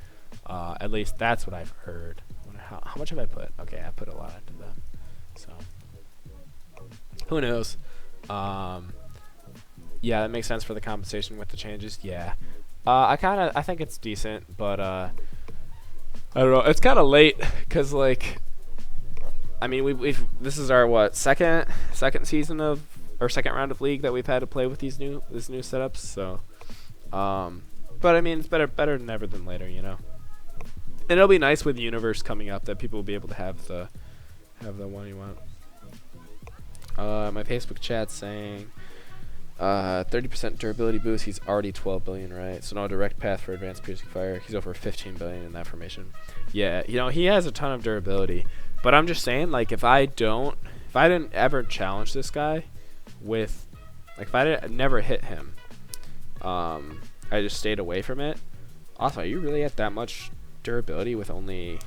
At least that's what I've heard. How much have I put? Okay, I put a lot into them. So who knows? Yeah, that makes sense for the compensation with the changes. Yeah, I think it's decent, but I don't know. It's kind of late because like, I mean this is our second season of, or second round of League that we've had to play with this new setups. So, but I mean it's better never than later, you know. And it'll be nice with Universe coming up that people will be able to have the one you want. My Facebook chat's saying 30% durability boost. He's already 12 billion, right? So no direct path for advanced piercing fire. He's over 15 billion in that formation. Yeah, you know, he has a ton of durability. But I'm just saying, like, if I didn't ever challenge this guy with, like, if I never hit him, I just stayed away from it. Also, are you really at that much durability with only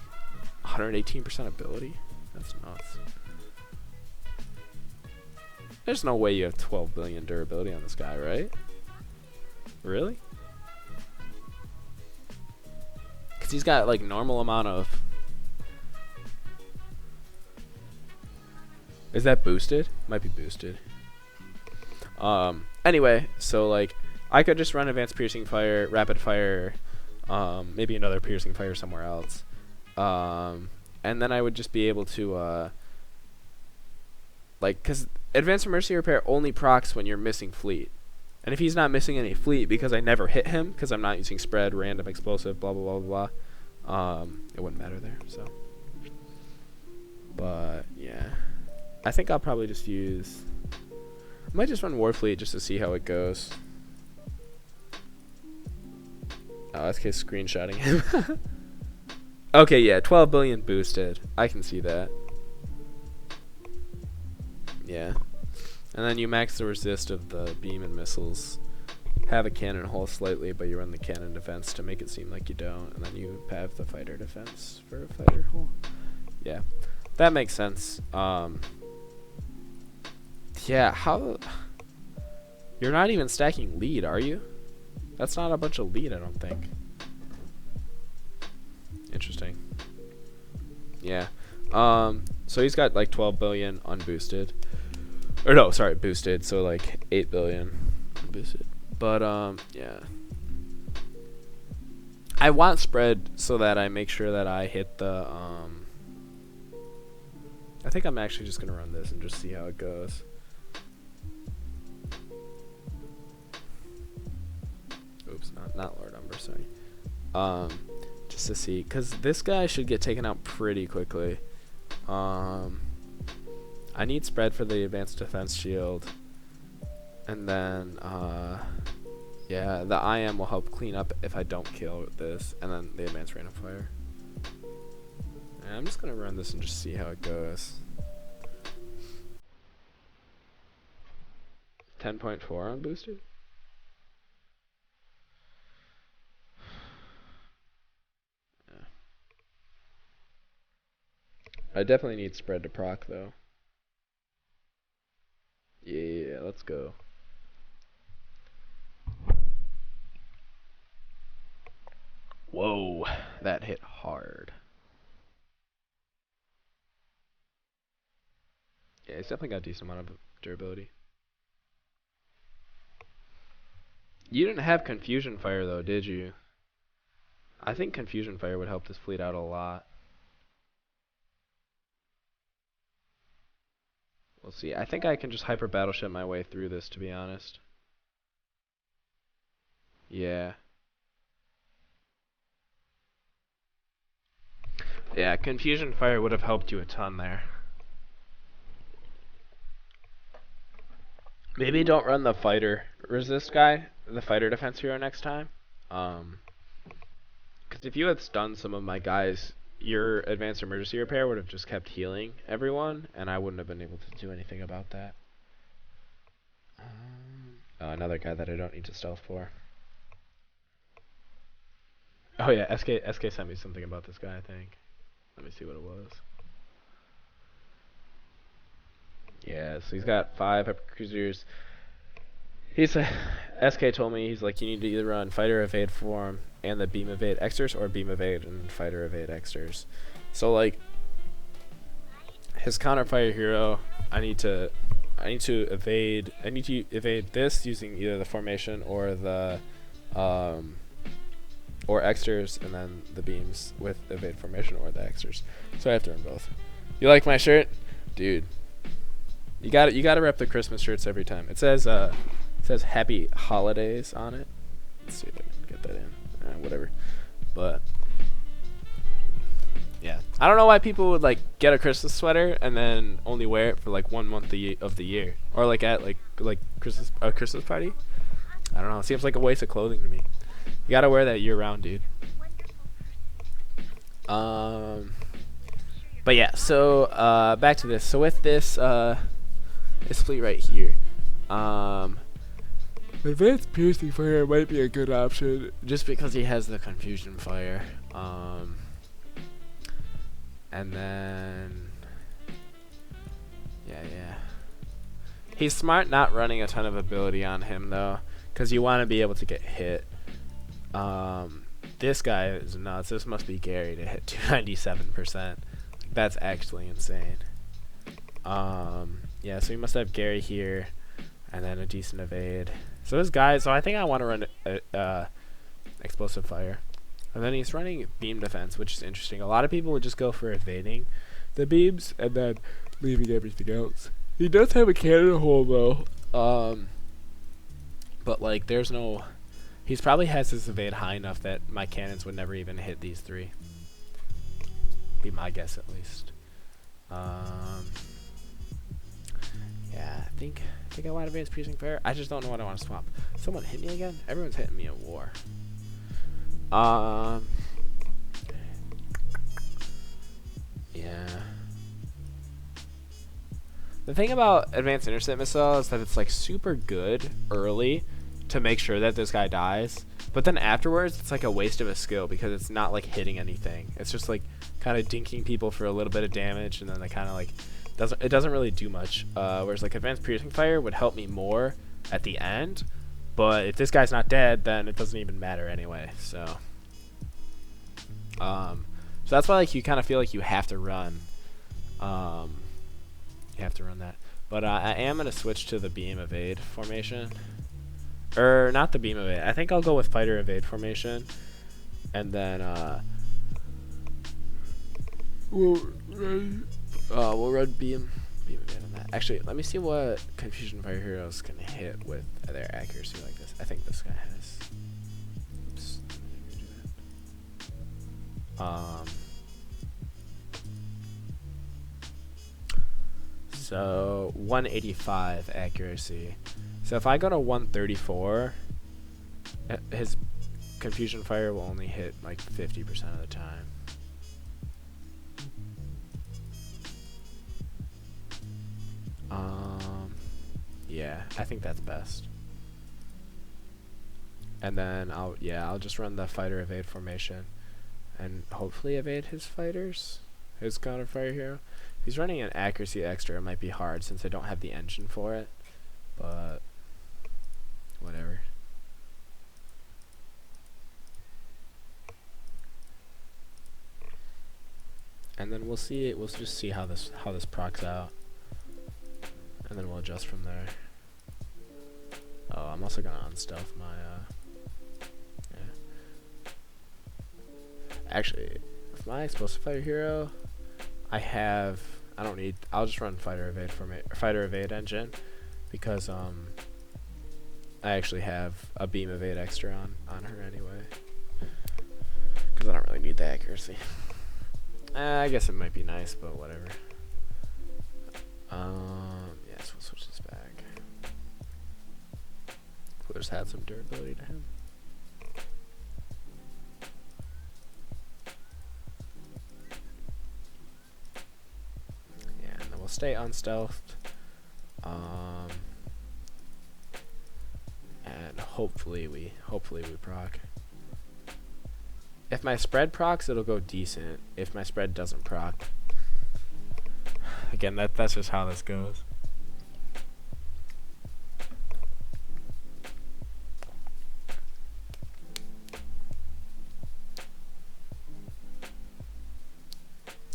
118% ability? That's nuts. There's no way you have 12 billion durability on this guy, right? Really? Because he's got, like, normal amount of... Is that boosted? Might be boosted. Anyway, so like I could just run advanced piercing fire, rapid fire, maybe another piercing fire somewhere else, and then I would just be able to like, because advanced emergency repair only procs when you're missing fleet. And if he's not missing any fleet because I never hit him, because I'm not using spread, random, explosive, blah, blah, blah, blah, it wouldn't matter there, so. But, yeah. I think I'll probably just use... I might just run Warfleet just to see how it goes. Oh, SK's screenshotting him. Okay, yeah, 12 billion boosted. I can see that. Yeah. And then you max the resist of the beam and missiles. Have a cannon hull slightly, but you run the cannon defense to make it seem like you don't. And then you have the fighter defense for a fighter hull. Yeah. That makes sense. Yeah, how... You're not even stacking lead, are you? That's not a bunch of lead, I don't think. Interesting. Yeah. So he's got like 12 billion unboosted. Or no, sorry, boosted. So like 8 billion unboosted. But yeah. I want spread so that I make sure that I hit the I think I'm actually just gonna run this and just see how it goes. Oops, not Lord Umber, sorry. Just to see, because this guy should get taken out pretty quickly. I need spread for the advanced defense shield. And then, yeah, the IM will help clean up if I don't kill this. And then the advanced random fire. And I'm just going to run this and just see how it goes. 10.4 on boosted? I definitely need spread to proc though. Yeah, let's go. Whoa, that hit hard. Yeah, he's definitely got a decent amount of durability. You didn't have Confusion Fire though, did you? I think Confusion Fire would help this fleet out a lot. We'll see. I think I can just hyper battleship my way through this, to be honest. Yeah. Yeah, Confusion Fire would have helped you a ton there. Maybe don't run the fighter resist guy, the fighter defense hero next time. Because if you had stunned some of my guys, your advanced emergency repair would have just kept healing everyone, and I wouldn't have been able to do anything about that. Oh, another guy that I don't need to stealth for. Oh yeah, SK sent me something about this guy, I think. Let me see what it was. Yeah, so he's got 5 hypercruisers. He's SK told me, he's like, you need to either run fighter evade form and the beam evade extras, or beam evade and fighter evade extras. So like his counterfire hero, I need to evade this using either the formation or the or extras, and then the beams with evade formation or the extras. So I have to run both. You like my shirt? Dude. You gotta rep the Christmas shirts every time. It says Happy Holidays on it. Let's see if I can get that in. Whatever. But yeah, I don't know why people would like get a Christmas sweater and then only wear it for like 1 month of the year, or like at like Christmas party. I don't know. It seems like a waste of clothing to me. You gotta wear that year round, dude. But yeah, so back to this. So with this this fleet right here, advanced piercing fire might be a good option just because he has the confusion fire. And then yeah, he's smart not running a ton of ability on him though, because you want to be able to get hit. This guy is nuts. This must be Gary to hit 297%. That's actually insane. Yeah, so you must have Gary here, and then a decent evade. So this guy, so I think I want to run explosive fire. And then he's running beam defense, which is interesting. A lot of people would just go for evading the beams and then leaving everything else. He does have a cannon hole though. But like, there's no. He's probably has his evade high enough that my cannons would never even hit these three. Be my guess at least. Yeah, I think I want advanced piercing fire. I just don't know what I want to swap. Someone hit me again? Everyone's hitting me at war. Yeah. The thing about advanced intercept missile is that it's like super good early to make sure that this guy dies, but then afterwards it's like a waste of a skill because it's not like hitting anything. It's just like kind of dinking people for a little bit of damage, and then they kind of like doesn't really do much. Whereas like advanced piercing fire would help me more at the end, but if this guy's not dead, then it doesn't even matter anyway. So that's why like you kind of feel like you have to run. You have to run that. But I am gonna switch to the beam evade formation. Not the beam evade. I think I'll go with fighter evade formation, and then we'll run beam evade on that. Actually, let me see what confusion fire heroes can hit with their accuracy like this. I think this guy has. Oops. So 185 accuracy. So if I go to 134, his confusion fire will only hit like 50% of the time. Yeah, I think that's best. And then I'll just run the fighter evade formation and hopefully evade his fighters, his counter fire hero. If he's running an accuracy extra, it might be hard since I don't have the engine for it, but whatever. And then we'll just see how this procs out, and then we'll adjust from there. Oh, I'm also gonna unstealth my yeah. Actually, with my explosive fighter hero, I'll just run fighter evade engine, because I actually have a beam evade extra on her anyway, because I don't really need the accuracy. I guess it might be nice, but whatever. Yes, we'll switch this back. We'll just add some durability to him. We'll stay unstealthed, and hopefully we proc. If my spread procs, it'll go decent. If my spread doesn't proc, again, that's just how this goes.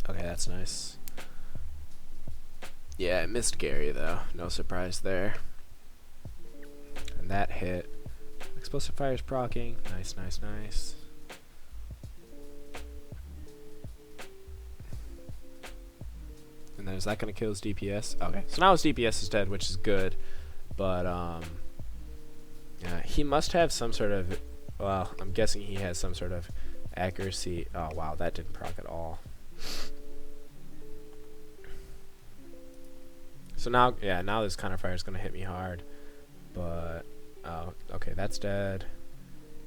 Okay, that's nice. Yeah, I missed Gary though. No surprise there. And that hit. Explosive fire's proccing. Nice, nice, nice. And then is that gonna kill his DPS? Okay, so now his DPS is dead, which is good. But yeah, he must have some sort of, well, I'm guessing he has some sort of accuracy. Oh wow, that didn't proc at all. So now, yeah, now this counter fire is gonna hit me hard, but oh, okay, that's dead.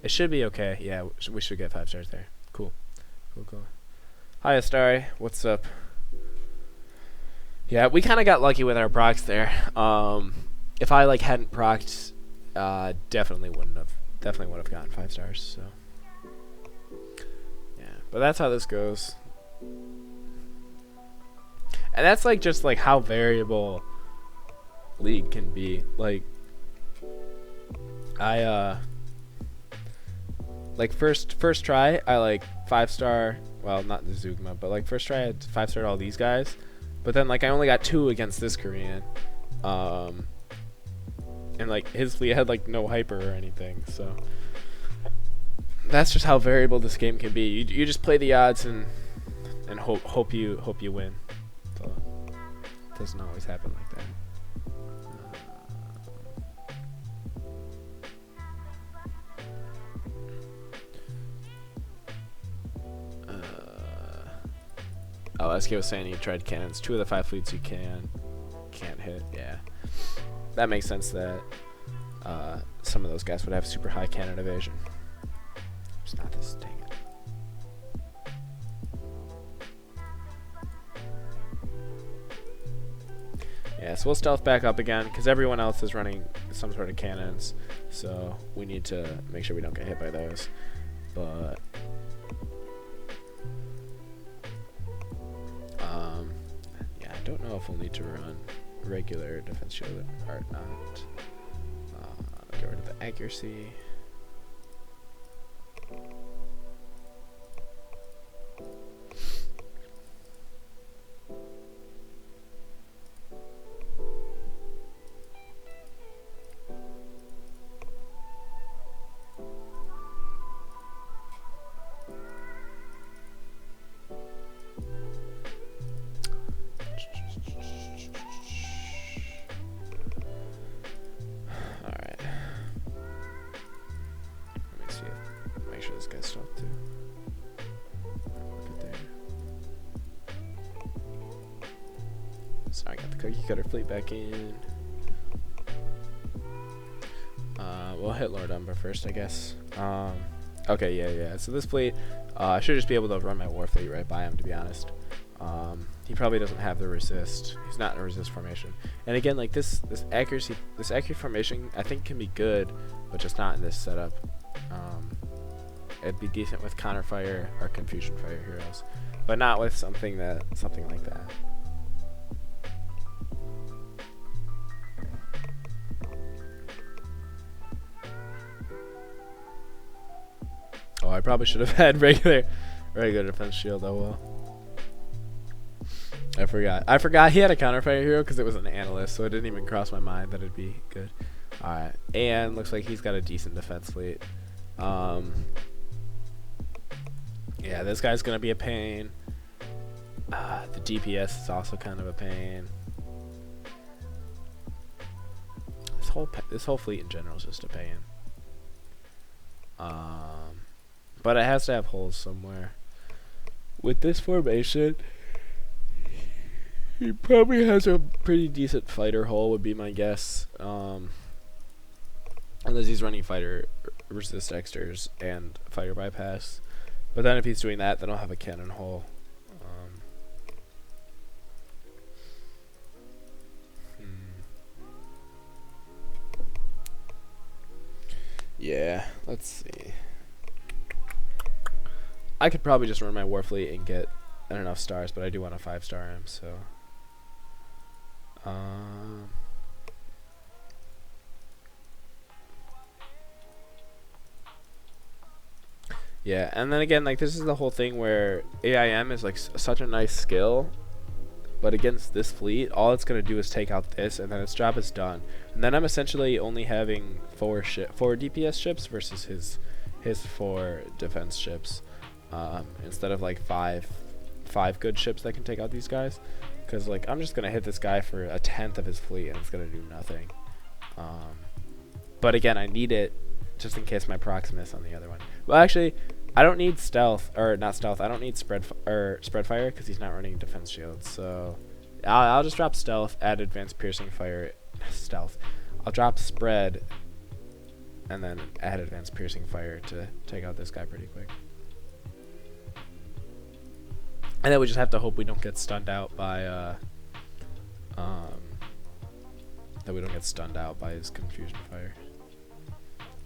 It should be okay. Yeah, we should get 5 stars there. Cool, cool, cool. Hi, Astari, what's up? Yeah, we kind of got lucky with our procs there. If I like hadn't procced, definitely would have gotten 5 stars. So yeah, but that's how this goes. And that's like just like how variable League can be. Like I like first try I like 5-star, well, not the Zugma, but like first try I had 5-starred all these guys, but then like I only got 2 against this Korean, and like his fleet had like no hyper or anything. So that's just how variable this game can be. You just play the odds and hope you win. So it doesn't always happen like that. Oh, SK was saying you tried cannons. 2 of the 5 fleets you can't hit. Yeah, that makes sense that some of those guys would have super high cannon evasion. It's not this, dang it. Yeah, so we'll stealth back up again because everyone else is running some sort of cannons, so we need to make sure we don't get hit by those. But yeah, I don't know if we'll need to run regular defense shield or not. Get rid of the accuracy. Sorry, I got the cookie cutter fleet back in. We'll hit Lord Umber first, I guess. Okay, yeah. So this fleet, I should just be able to run my war fleet right by him, to be honest. He probably doesn't have the resist. He's not in a resist formation. And again, like this accurate formation, I think can be good, but just not in this setup. It'd be decent with counterfire or confusion fire heroes, but not with something like that. Oh, I probably should have had regular defense shield. Oh well. I forgot he had a counterfire hero because it was an analyst, so it didn't even cross my mind that it'd be good. All right, and looks like he's got a decent defense fleet. Yeah, this guy's gonna be a pain. The DPS is also kind of a pain. This whole fleet in general is just a pain. But it has to have holes somewhere. With this formation, he probably has a pretty decent fighter hole, would be my guess. Unless he's running fighter resist extras and fighter bypass. But then if he's doing that, then I'll have a cannon hole. Yeah, let's see. I could probably just run my war fleet and get enough stars, but I do want a 5-star him, so. Yeah, and then again, like this is the whole thing where AIM is like such a nice skill, but against this fleet, all it's gonna do is take out this, and then its job is done. And then I'm essentially only having 4 DPS ships versus his 4 defense ships, instead of like five good ships that can take out these guys. Because like I'm just gonna hit this guy for 1/10 of his fleet, and it's gonna do nothing. But again, I need it just in case my Proximus on the other one. Well, actually, I don't need stealth, or not stealth. I don't need spread fire because he's not running defense shields. So I'll just drop stealth, add advanced piercing fire, stealth. I'll drop spread, and then add advanced piercing fire to take out this guy pretty quick. And then we just have to hope we don't get stunned out by his confusion fire,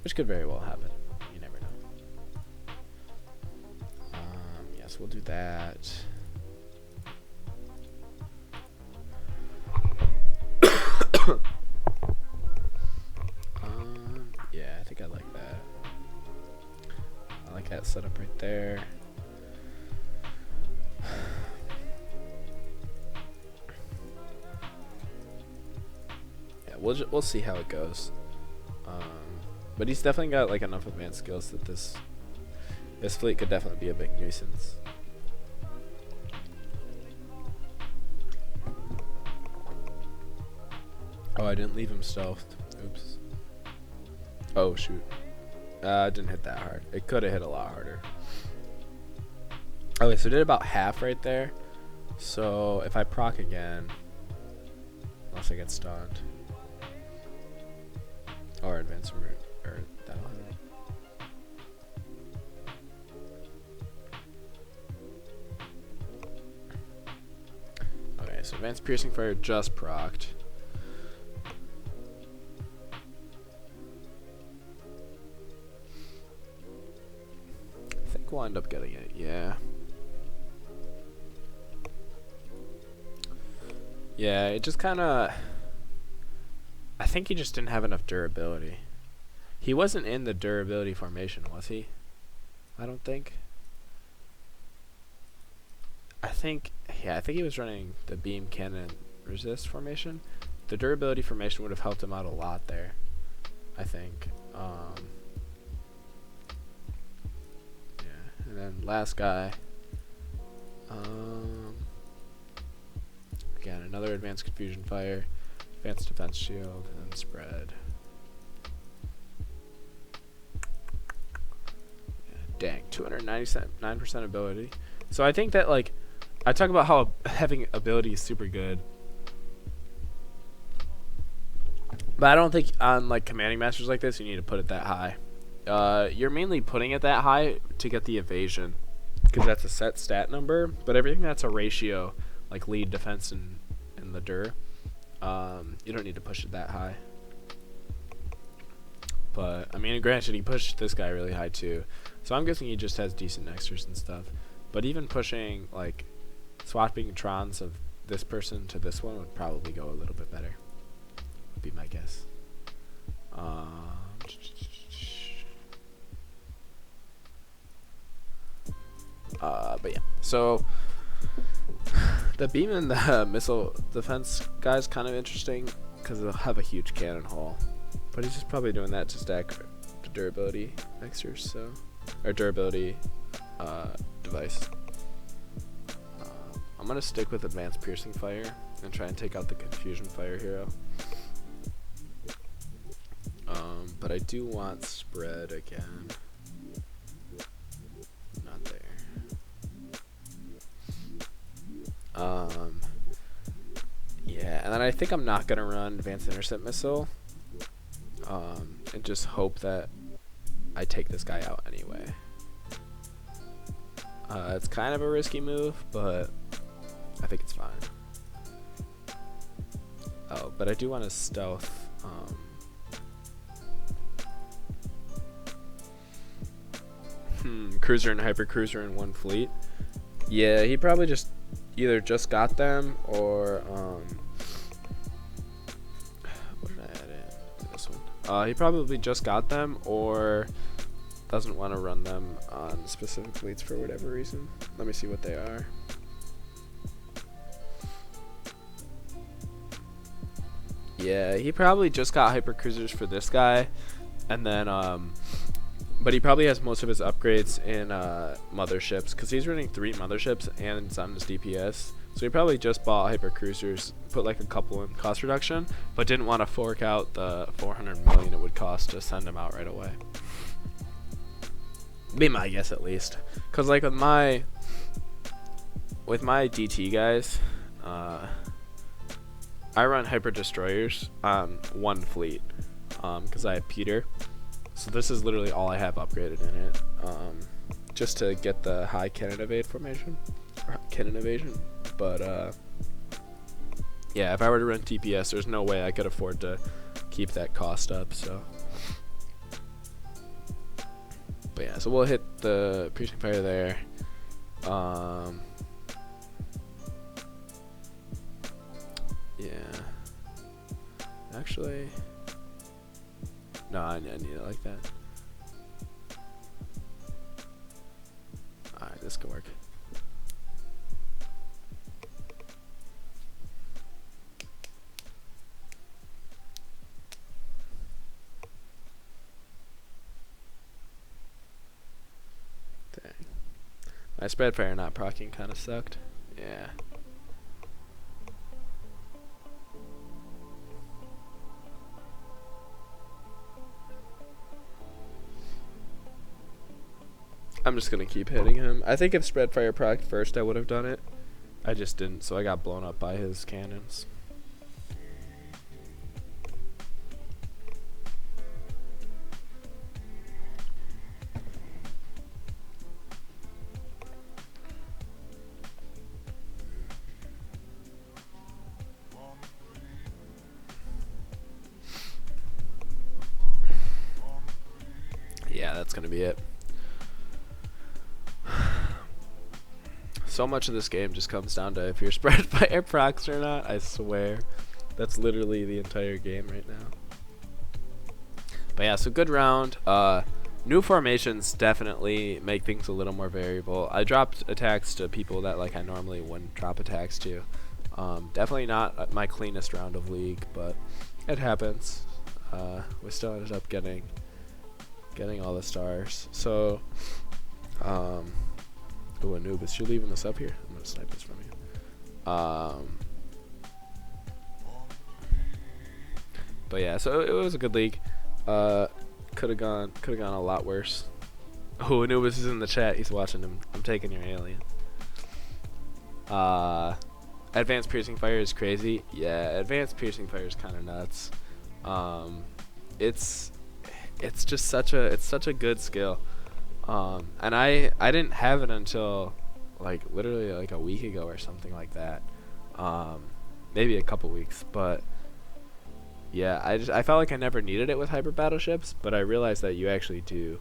which could very well happen. You never know. Yes, we'll do that. Yeah, I think I like that. I like that setup right there. Yeah, we'll see how it goes. But he's definitely got like enough advanced skills that this fleet could definitely be a big nuisance. Oh, I didn't leave him stealthed. Oops. Oh shoot. Didn't hit that hard. It could have hit a lot harder. Okay, so did about half right there. So if I proc again, unless I get stunned, or advance route, or that'll hit him. Okay, so advanced piercing fire just procced. I think we'll end up getting it, yeah. Yeah, it just kind of... I think he just didn't have enough durability. He wasn't in the durability formation, was he? I don't think. I think he was running the beam cannon resist formation. The durability formation would have helped him out a lot there, I think. Yeah, and then last guy. Again, another advanced confusion fire, advanced defense shield, and spread. Yeah, dang, 299% ability. So I think that, like, I talk about how having ability is super good, but I don't think on like commanding masters like this you need to put it that high. You're mainly putting it that high to get the evasion, because that's a set stat number. But everything that's a ratio, like lead, defense, and the dur, you don't need to push it that high. But I mean, granted, he pushed this guy really high too, so I'm guessing he just has decent extras and stuff. But even pushing, like, swapping trons of this person to this one would probably go a little bit better, would be my guess. But yeah, so the beam and the missile defense guy's kind of interesting because they'll have a huge cannon haul, but he's just probably doing that to stack the durability extras, so, or durability device. I'm gonna stick with advanced piercing fire and try and take out the confusion fire hero. But I do want spread again. Not there. Yeah, and then I think I'm not gonna run advanced intercept missile. And just hope that I take this guy out anyway. It's kind of a risky move, but I think it's fine. Oh, but I do want to stealth. Cruiser and hyper cruiser in one fleet. Yeah, he probably just either just got them or what did I add in this one? He probably just got them or doesn't want to run them on specific fleets for whatever reason. Let me see what they are. Yeah, he probably just got hyper cruisers for this guy, and then but he probably has most of his upgrades in motherships, because he's running 3 motherships and it's on his DPS. So he probably just bought hyper cruisers, put like a couple in cost reduction, but didn't want to fork out the 400 million it would cost to send him out right away. Be my guess at least, because like with my DT guys, I run hyper destroyers on 1 fleet, because I have Peter. So this is literally all I have upgraded in it, just to get the high cannon evade formation, or cannon evasion. But yeah, if I were to run TPS, there's no way I could afford to keep that cost up. So, but yeah, so we'll hit the piercing fire there. Yeah, actually. No, I need it like that. Alright, this could work. Dang. My spread fire not proccing kind of sucked. Yeah. I'm just gonna keep hitting him. I think if spread fire procced first, I would have done it. I just didn't, so I got blown up by his cannons. Yeah, that's gonna be it. So much of this game just comes down to if you're spread fire procs or not. I swear, that's literally the entire game right now. But yeah, so good round. New formations definitely make things a little more variable. I dropped attacks to people that like I normally wouldn't drop attacks to. Definitely not my cleanest round of League, but it happens. We still ended up getting all the stars. So, ooh, Anubis, you're leaving this up here? I'm gonna snipe this from you. But yeah, so it was a good league. Could have gone a lot worse. Oh, Anubis is in the chat. He's watching him. I'm taking your alien. Advanced piercing fire is crazy. Yeah, advanced piercing fire is kind of nuts. It's just such a good skill. And I didn't have it until like literally like a week ago or something like that. Maybe a couple weeks, but yeah, I felt like I never needed it with hyper battleships, but I realized that you actually do,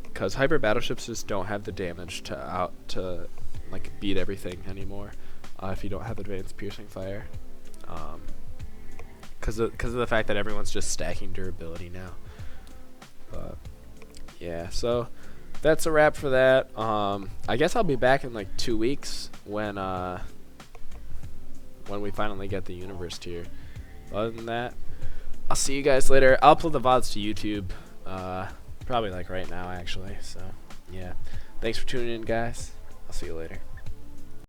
because hyper battleships just don't have the damage to like beat everything anymore if you don't have advanced piercing fire, because of the fact that everyone's just stacking durability now. But yeah, so that's a wrap for that. I guess I'll be back in like 2 weeks when we finally get the universe tier. Other than that, I'll see you guys later. I'll upload the VODs to YouTube, probably like right now actually. So yeah, thanks for tuning in, guys. I'll see you later.